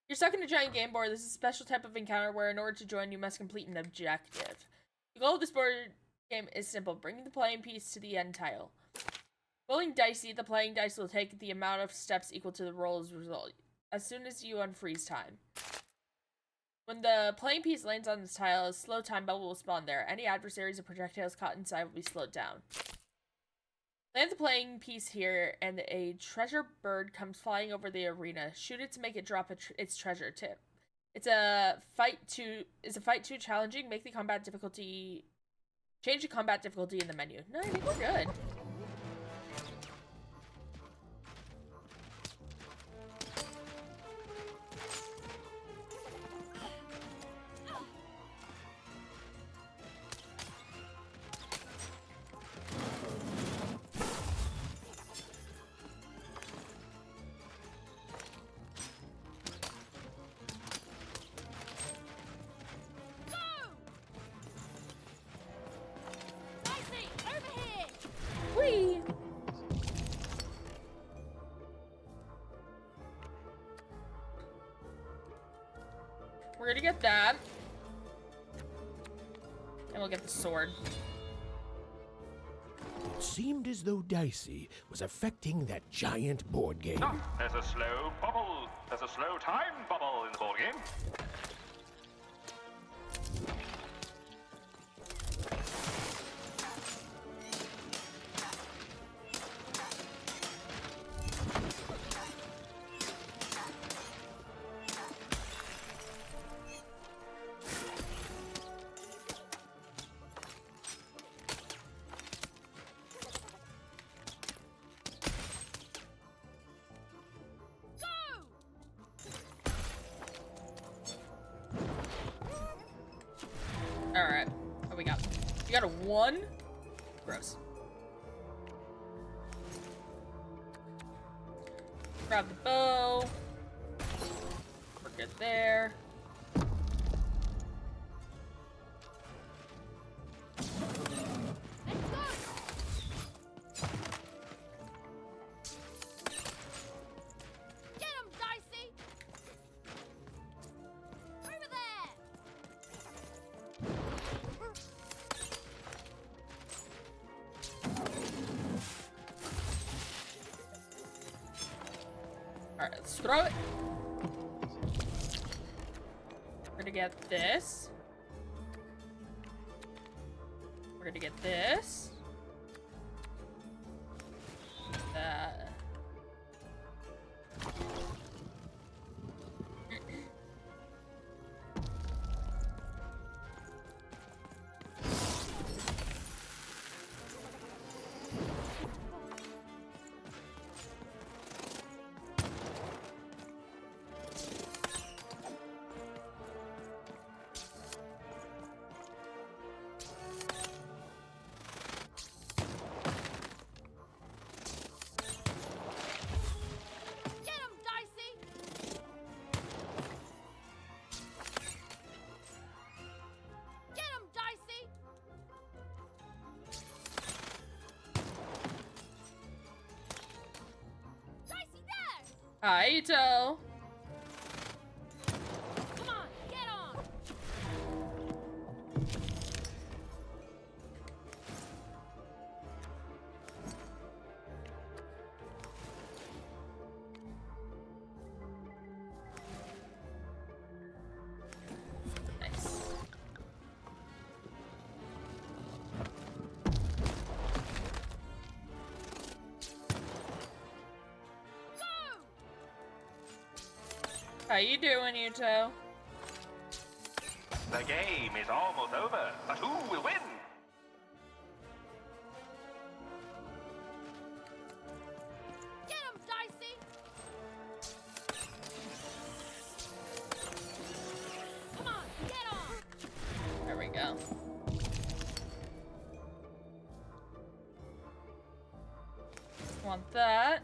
[SPEAKER 1] You're stuck in a giant game board. This is a special type of encounter where in order to join, you must complete an objective. The goal of this board game is simple. Bring the playing piece to the end tile. Rolling dicey, the playing dice will take the amount of steps equal to the roll's result as soon as you unfreeze time. When the playing piece lands on this tile, a slow time bubble will spawn there. Any adversaries or projectiles caught inside will be slowed down. Land the playing piece here, and a treasure bird comes flying over the arena. Shoot it to make it drop its treasure tip. Is a fight too challenging? Make the combat difficulty. Change the combat difficulty in the menu. No, I think we're good. Whee! We're gonna get that. And we'll get the sword.
[SPEAKER 9] It seemed as though Dicey was affecting that giant board game.
[SPEAKER 10] There's a slow bubble. There's a slow time bubble in the board game.
[SPEAKER 1] Alright. What we got? We got a 1. Gross. Grab the bow. We're good there.
[SPEAKER 6] Get him, Dicey! Over there!
[SPEAKER 1] Alright, let's throw it. We're gonna get this. We're gonna get this. That. Hi, Ito.
[SPEAKER 6] Come on, get on!
[SPEAKER 1] Nice. How you doing, Ito?
[SPEAKER 21] The game is almost over, but who will win?
[SPEAKER 6] Get him, Dicey! Come on, get on!
[SPEAKER 1] There we go. Want that.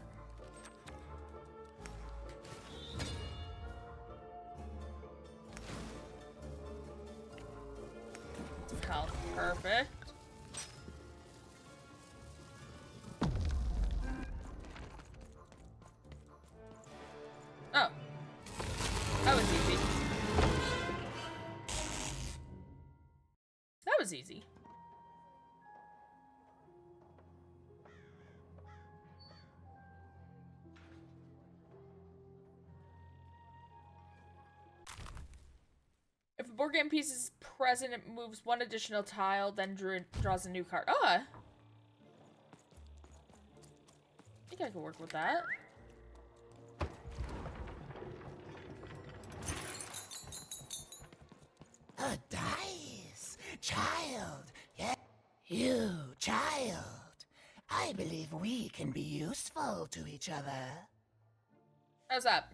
[SPEAKER 1] Health, perfect. Oh. That was easy. That was easy. If a board game piece is present, it moves one additional tile, then draws a new card. Oh! I think I can work with that.
[SPEAKER 10] A dice! Child! Yeah, you, child! I believe we can be useful to each other.
[SPEAKER 1] How's that?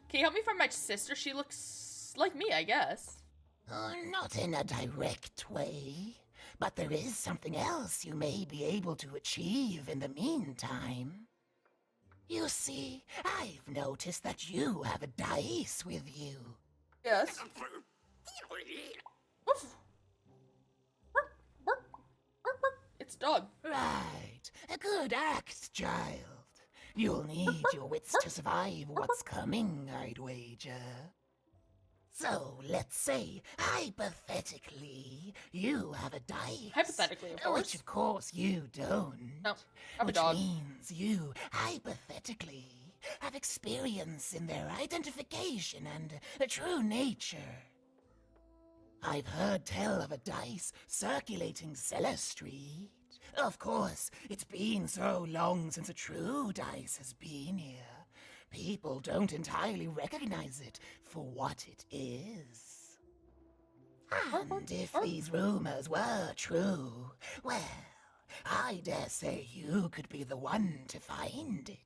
[SPEAKER 1] Can you help me find my sister? She looks like me, I guess.
[SPEAKER 10] Not in a direct way, but there is something else you may be able to achieve in the meantime. You see, I've noticed that you have a dice with you.
[SPEAKER 1] Yes. It's dog.
[SPEAKER 10] Right. A good act, child. You'll need your wits to survive what's coming, I'd wager. So, let's say, hypothetically, you have a dice.
[SPEAKER 1] Hypothetically, of course.
[SPEAKER 10] Which, of course, you don't.
[SPEAKER 1] No, I'm a
[SPEAKER 10] which
[SPEAKER 1] dog.
[SPEAKER 10] means you, hypothetically, have experience in their identification and true nature. I've heard tell of a dice circulating Cellar Street. Of course, it's been so long since a true dice has been here. People don't entirely recognize it for what it is. And if these rumors were true, well, I dare say you could be the one to find it.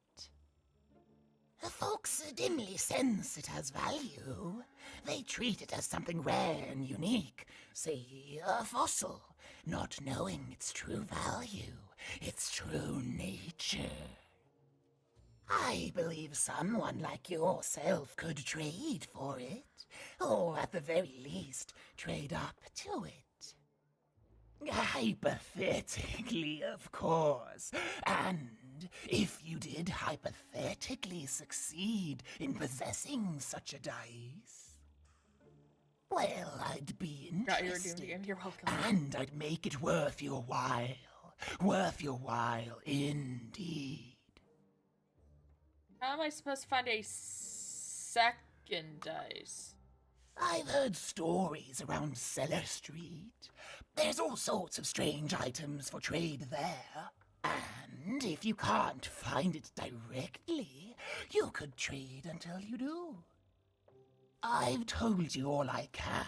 [SPEAKER 10] Folks dimly sense it has value. They treat it as something rare and unique, say a fossil, not knowing its true value, its true nature. I believe someone like yourself could trade for it, or at the very least, trade up to it. Hypothetically, of course. And if you did hypothetically succeed in possessing such a dice, well, I'd be interested.
[SPEAKER 1] You're welcome.
[SPEAKER 10] And I'd make it worth your while. Worth your while, indeed.
[SPEAKER 1] am I supposed to find a second dice?
[SPEAKER 2] I've heard stories around Cellar Street. There's all sorts of strange items for trade there. And if you can't find it directly, you could trade until you do. I've told you all I can.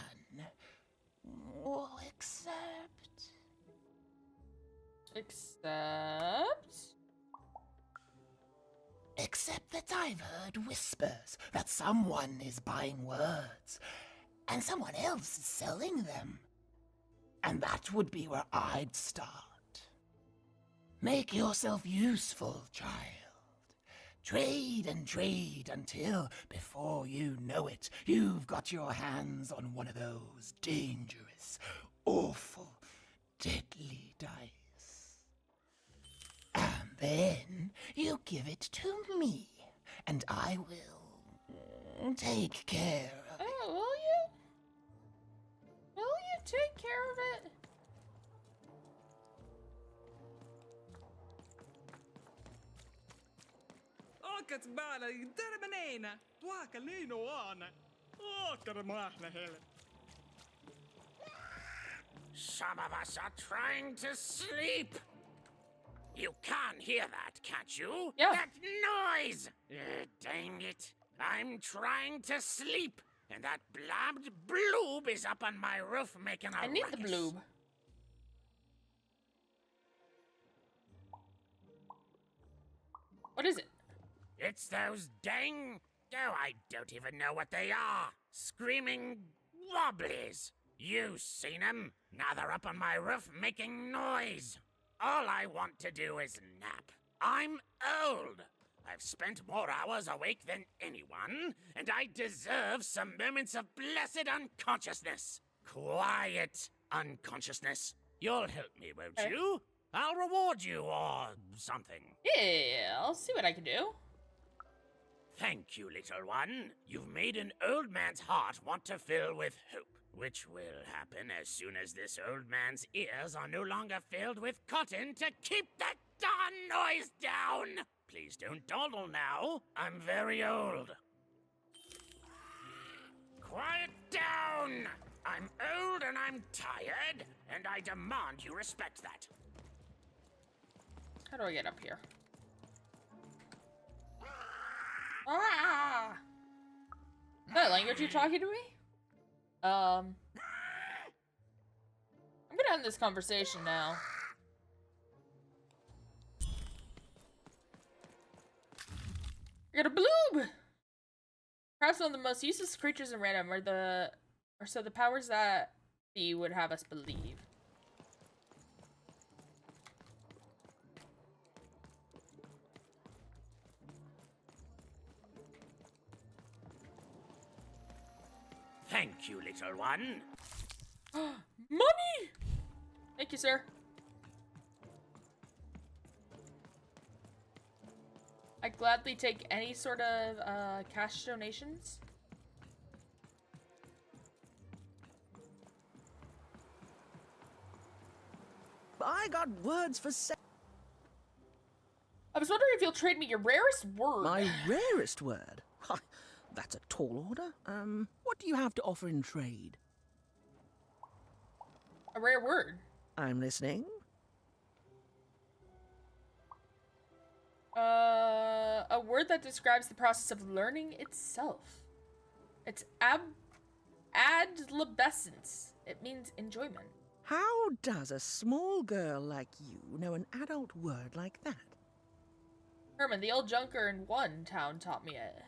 [SPEAKER 2] Oh, except... Except that I've heard whispers that someone is buying words, and someone else is selling them. And that would be where I'd start. Make yourself useful, child. Trade and trade until, before you know it, you've got your hands on one of those dangerous, awful, deadly dice. And then you give it to me, and I will take care of it.
[SPEAKER 1] Oh, will you? Will you take care of it?
[SPEAKER 18] Okat bala terminena. Wakalino on. Okarmahna hele.
[SPEAKER 22] Some of us are trying to sleep. You can't hear that, can't you?
[SPEAKER 1] Yeah.
[SPEAKER 22] That noise! Dang it. I'm trying to sleep, and that blabbed bloob is up on my roof making a
[SPEAKER 1] I need
[SPEAKER 22] ruckus.
[SPEAKER 1] the bloob. What is it?
[SPEAKER 22] It's those dang... Oh, I don't even know what they are. Screaming wobblies. You've seen them. Now they're up on my roof making noise. All I want to do is nap. I'm old. I've spent more hours awake than anyone, and I deserve some moments of blessed unconsciousness. Quiet unconsciousness. You'll help me, won't you? I'll reward you or something.
[SPEAKER 1] Yeah, I'll see what I can do.
[SPEAKER 22] Thank you, little one. You've made an old man's heart want to fill with hope, which will happen as soon as this old man's ears are no longer filled with cotton to keep that darn noise down. Please don't dawdle now. I'm very old. Quiet down! I'm old and I'm tired, and I demand you respect that.
[SPEAKER 1] How do I get up here? Ah! Is that language you're talking to me? I'm gonna end this conversation now. I got a bloob! Perhaps one of the most useless creatures in random are so the powers that be would have us believe.
[SPEAKER 22] Thank you, little one.
[SPEAKER 1] Money! Thank you, sir. I gladly take any sort of cash donations.
[SPEAKER 17] I got words for
[SPEAKER 1] I was wondering if you'll trade me your rarest word.
[SPEAKER 17] My rarest word? Ha, that's a tall order. What do you have to offer in trade?
[SPEAKER 1] A rare word.
[SPEAKER 17] I'm listening.
[SPEAKER 1] A word that describes the process of learning itself. It's adolescence. It means enjoyment.
[SPEAKER 17] How does a small girl like you know an adult word like that?
[SPEAKER 1] Herman, the old junker in one town taught me it.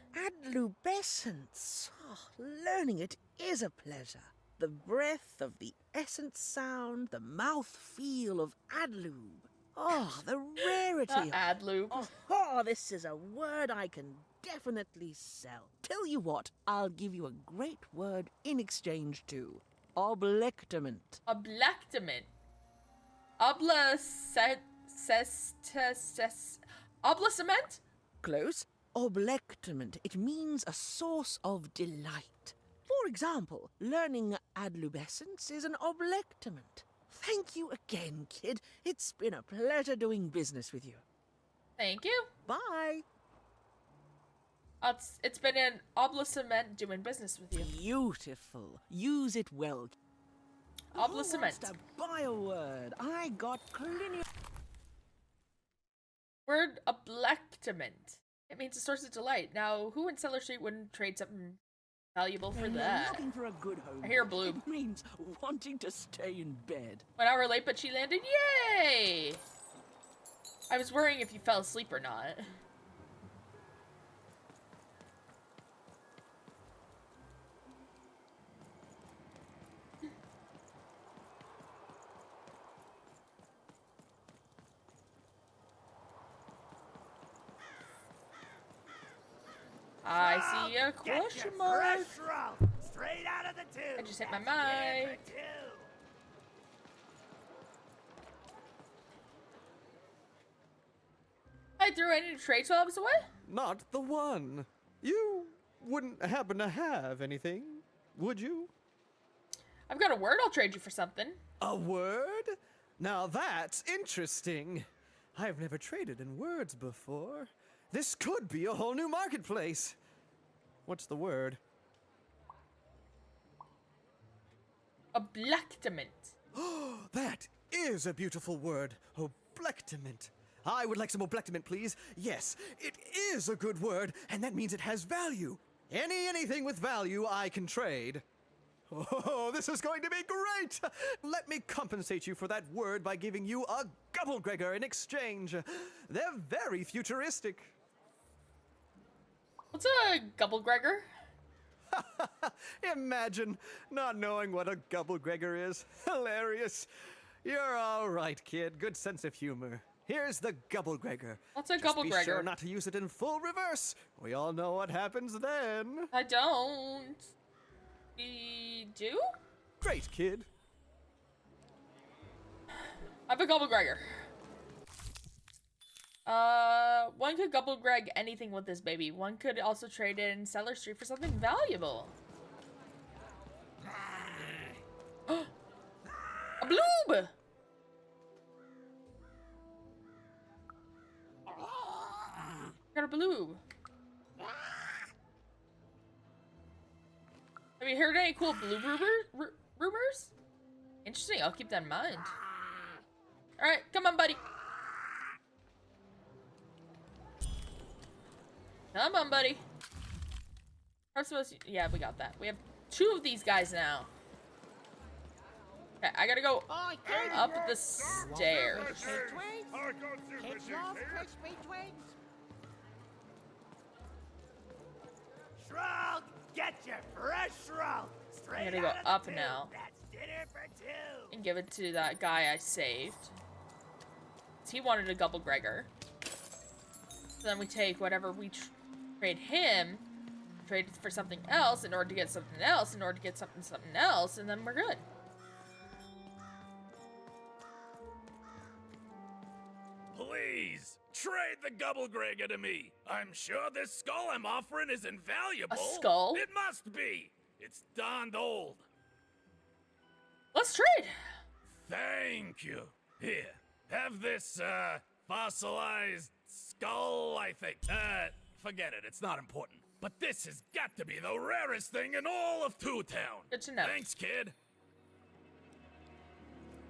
[SPEAKER 17] Adolescence. Oh, learning it is a pleasure. The breath of the essence sound, the mouth feel of adlube. Oh, the rarity.
[SPEAKER 1] Adlube.
[SPEAKER 17] Oh, this is a word I can definitely sell. Tell you what, I'll give you a great word in exchange too. Oblectament.
[SPEAKER 1] Oblectament. Oblecement?
[SPEAKER 17] Close. Oblectament. It means a source of delight. For example, learning adlubescence is an oblectament. Thank you again, kid. It's been a pleasure doing business with you.
[SPEAKER 1] Thank you.
[SPEAKER 17] Bye.
[SPEAKER 1] It's been an obligement doing business with you.
[SPEAKER 18] Beautiful. Use it well.
[SPEAKER 1] Obligement.
[SPEAKER 18] Who wants to buy a word? I got plenty.
[SPEAKER 1] Word oblectament. It means a source of delight. Now, who in Cellar Street wouldn't trade something valuable for that?
[SPEAKER 18] Looking for a good home.
[SPEAKER 1] I hear a bloob.
[SPEAKER 18] It means wanting to stay in bed.
[SPEAKER 1] 1 hour late, but she landed. Yay! I was worrying if you fell asleep or not. I see a question mark.
[SPEAKER 22] Straight out of the tube.
[SPEAKER 1] I just hit my mic. I threw any trade swabs away?
[SPEAKER 17] Not the one. You wouldn't happen to have anything, would you?
[SPEAKER 1] I've got a word I'll trade you for something.
[SPEAKER 17] A word? Now that's interesting. I've never traded in words before. This could be a whole new marketplace. What's the word?
[SPEAKER 1] Oblectament.
[SPEAKER 17] That is a beautiful word. Oblectament. I would like some oblectament, please. Yes, it is a good word, and that means it has value. Anything with value I can trade. Oh, this is going to be great! Let me compensate you for that word by giving you a Gubblegregor in exchange. They're very futuristic.
[SPEAKER 1] What's a Gubblegregor?
[SPEAKER 17] Imagine not knowing what a Gubblegregor is. Hilarious. You're all right, kid. Good sense of humor. Here's the Gubblegregor.
[SPEAKER 1] What's a
[SPEAKER 17] Just be
[SPEAKER 1] Gubblegregor?
[SPEAKER 17] sure not to use it in full reverse. We all know what happens then.
[SPEAKER 1] I don't. We do?
[SPEAKER 17] Great, kid.
[SPEAKER 1] I have a Gubblegregor. One could Gubblegreg anything with this baby. One could also trade in Cellar Street for something valuable. A bloob! Got a bloob. Have you heard any cool blue rumors? Interesting, I'll keep that in mind. Alright, come on, buddy. Come on, buddy. Yeah, we got that. We have 2 of these guys now. Okay, I gotta go up the stairs.
[SPEAKER 22] Shrug, get your fresh shrug.
[SPEAKER 1] I'm gonna go up now and give it to that guy I saved. He wanted a Gubblegregor. So then we take whatever we trade him, trade it for something else in order to get something else, in order to get something else, and then we're good.
[SPEAKER 16] Please, trade the Gubblegregor to me. I'm sure this skull I'm offering is invaluable.
[SPEAKER 1] A skull?
[SPEAKER 16] It must be. It's darned old.
[SPEAKER 1] Let's trade.
[SPEAKER 16] Thank you. Here, have this, fossilized skull, I think. Forget it. It's not important. But this has got to be the rarest thing in all of Two Town.
[SPEAKER 1] Good to know.
[SPEAKER 16] Thanks, kid.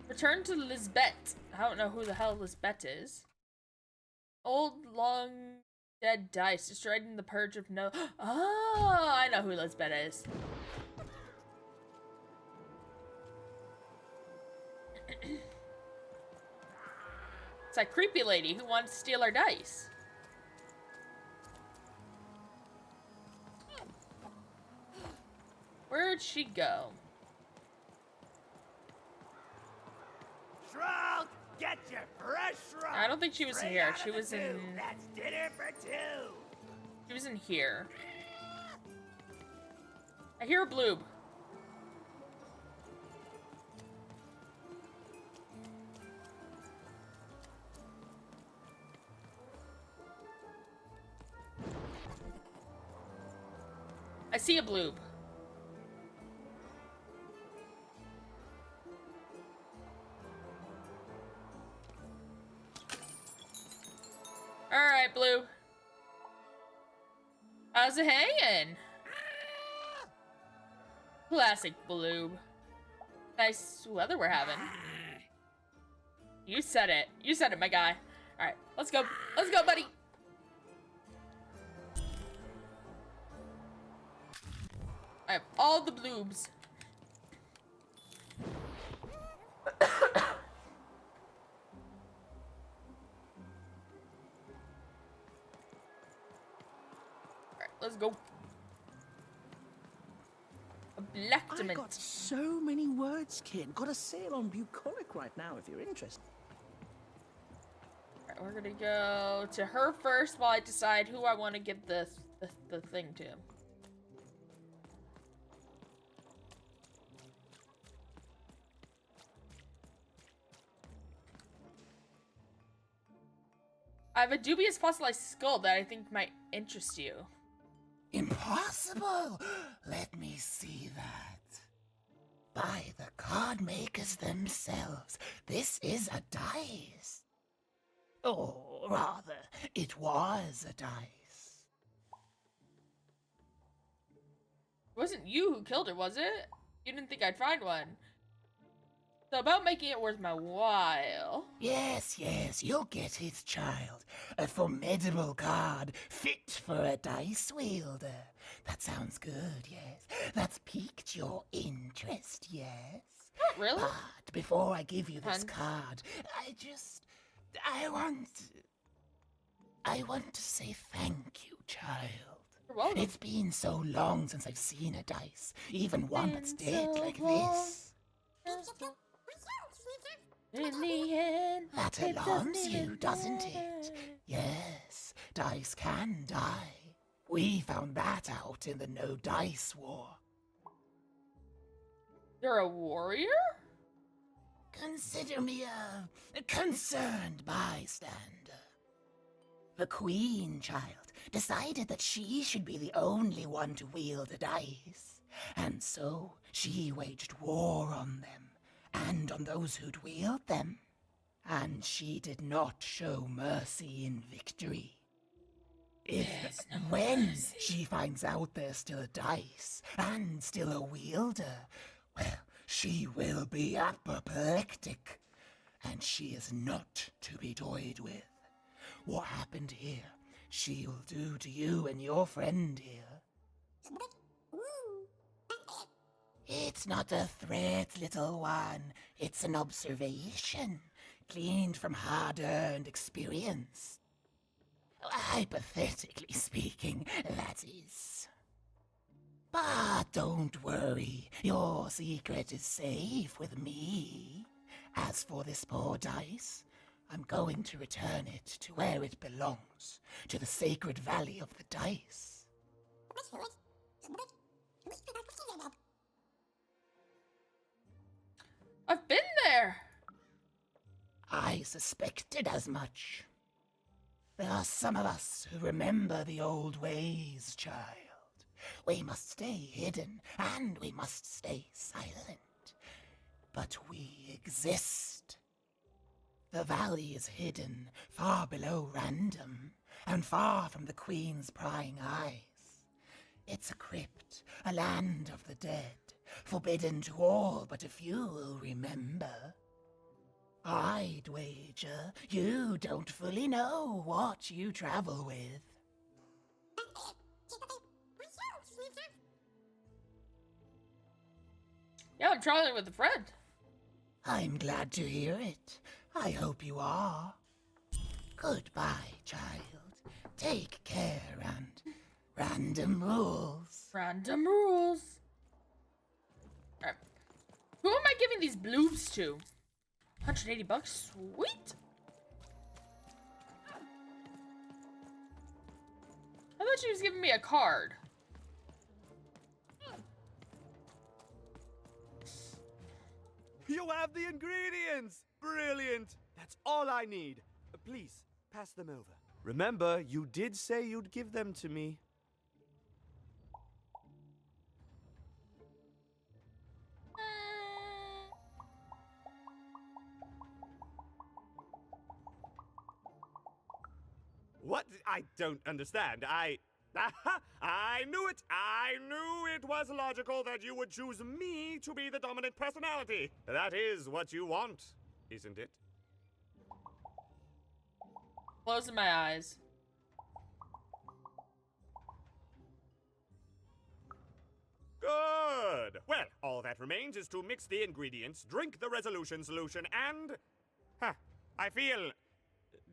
[SPEAKER 1] Return to Lisbeth. I don't know who the hell Lisbeth is. Old, long, dead dice destroyed in the purge of no. Oh, I know who Lisbeth is. It's that creepy lady who wants to steal our dice. Where'd she go?
[SPEAKER 22] Shrug, get your fresh shrug.
[SPEAKER 1] I don't think she was
[SPEAKER 22] Straight
[SPEAKER 1] here.
[SPEAKER 22] out
[SPEAKER 1] She
[SPEAKER 22] of the
[SPEAKER 1] was in.
[SPEAKER 22] tube. That's dinner for 2.
[SPEAKER 1] She was in here. I hear a bloob. I see a bloob. Alright, Blue. How's it hanging? Classic Bloob. Nice weather we're having. You said it. You said it, my guy. Alright, let's go. Let's go, buddy. I have all the Bloobs. Alright, let's go. A black
[SPEAKER 18] I
[SPEAKER 1] diamond.
[SPEAKER 18] got so many words, kid. Got a sale on bucolic right now if you're interested.
[SPEAKER 1] Alright, we're gonna go to her first while I decide who I want to give the thing to. I have a dubious fossilized skull that I think might interest you.
[SPEAKER 2] Impossible! Let me see that. By the card makers themselves, this is a dice. Or rather, it was a dice.
[SPEAKER 1] It wasn't you who killed her, was it? You didn't think I'd find one. So about making it worth my while.
[SPEAKER 2] Yes, you'll get it, child. A formidable card, fit for a dice wielder. That sounds good, yes. That's piqued your interest, yes?
[SPEAKER 1] Not really.
[SPEAKER 2] But before I give you this card, I want to say thank you, child.
[SPEAKER 1] You're welcome.
[SPEAKER 2] It's been so long since I've seen a dice, even one that's dead like this.
[SPEAKER 1] In the end,
[SPEAKER 2] That alarms you, doesn't it? Yes, dice can die. We found that out in the No Dice War.
[SPEAKER 1] You're a warrior?
[SPEAKER 2] Consider me a concerned bystander. The Queen, child, decided that she should be the only one to wield a dice, and so she waged war on them, and on those who'd wield them. And she did not show mercy in victory. When she finds out there's still a dice, and still a wielder, well, she will be apoplectic, and she is not to be toyed with. What happened here, she'll do to you and your friend here. It's not a threat, little one. It's an observation, gleaned from hard-earned experience. Hypothetically speaking, that is. But don't worry, your secret is safe with me. As for this poor dice, I'm going to return it to where it belongs, to the sacred valley of the dice.
[SPEAKER 1] I've been there!
[SPEAKER 2] I suspected as much. There are some of us who remember the old ways, child. We must stay hidden, and we must stay silent. But we exist. The valley is hidden, far below Random, and far from the Queen's prying eyes. It's a crypt, a land of the dead, forbidden to all but a few will remember. I'd wager you don't fully know what you travel with.
[SPEAKER 1] Yeah, I'm traveling with a friend.
[SPEAKER 2] I'm glad to hear it. I hope you are. Goodbye, child. Take care, and random rules.
[SPEAKER 1] Random rules. Alright. Who am I giving these bloobs to? 180 bucks? Sweet. I thought she was giving me a card.
[SPEAKER 5] You have the ingredients! Brilliant! That's all I need. Please, pass them over. Remember, you did say you'd give them to me.
[SPEAKER 20] What? I don't understand. I knew it! I knew it was logical that you would choose me to be the dominant personality. That is what you want, isn't it?
[SPEAKER 1] Closing my eyes.
[SPEAKER 20] Good! Well, all that remains is to mix the ingredients, drink the resolution solution, and... I feel...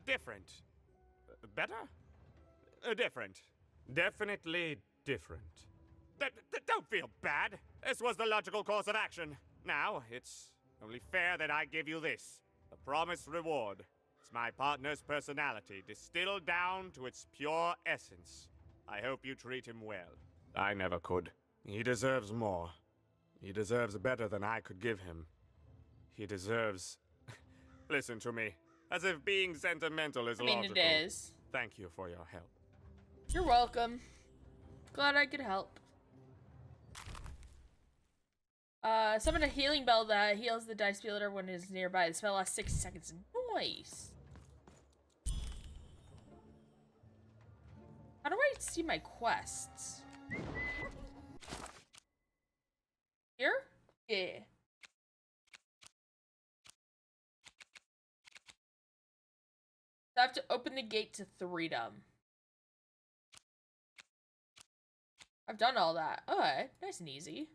[SPEAKER 20] different. Better? Different. Definitely different. Don't feel bad. This was the logical course of action. Now, it's only fair that I give you this. The promised reward. It's my partner's personality, distilled down to its pure essence. I hope you treat him well. I never could. He deserves more. He deserves better than I could give him. He deserves... Listen to me. As if being sentimental is logical.
[SPEAKER 1] It is.
[SPEAKER 20] Thank you for your help.
[SPEAKER 1] You're welcome. Glad I could help. Summon a healing bell that heals the dice fielder when it is nearby. The spell lasts 60 seconds. Nice. How do I see my quests? Here? Yeah. I have to open the gate to freedom. I've done all that. Alright, nice and easy.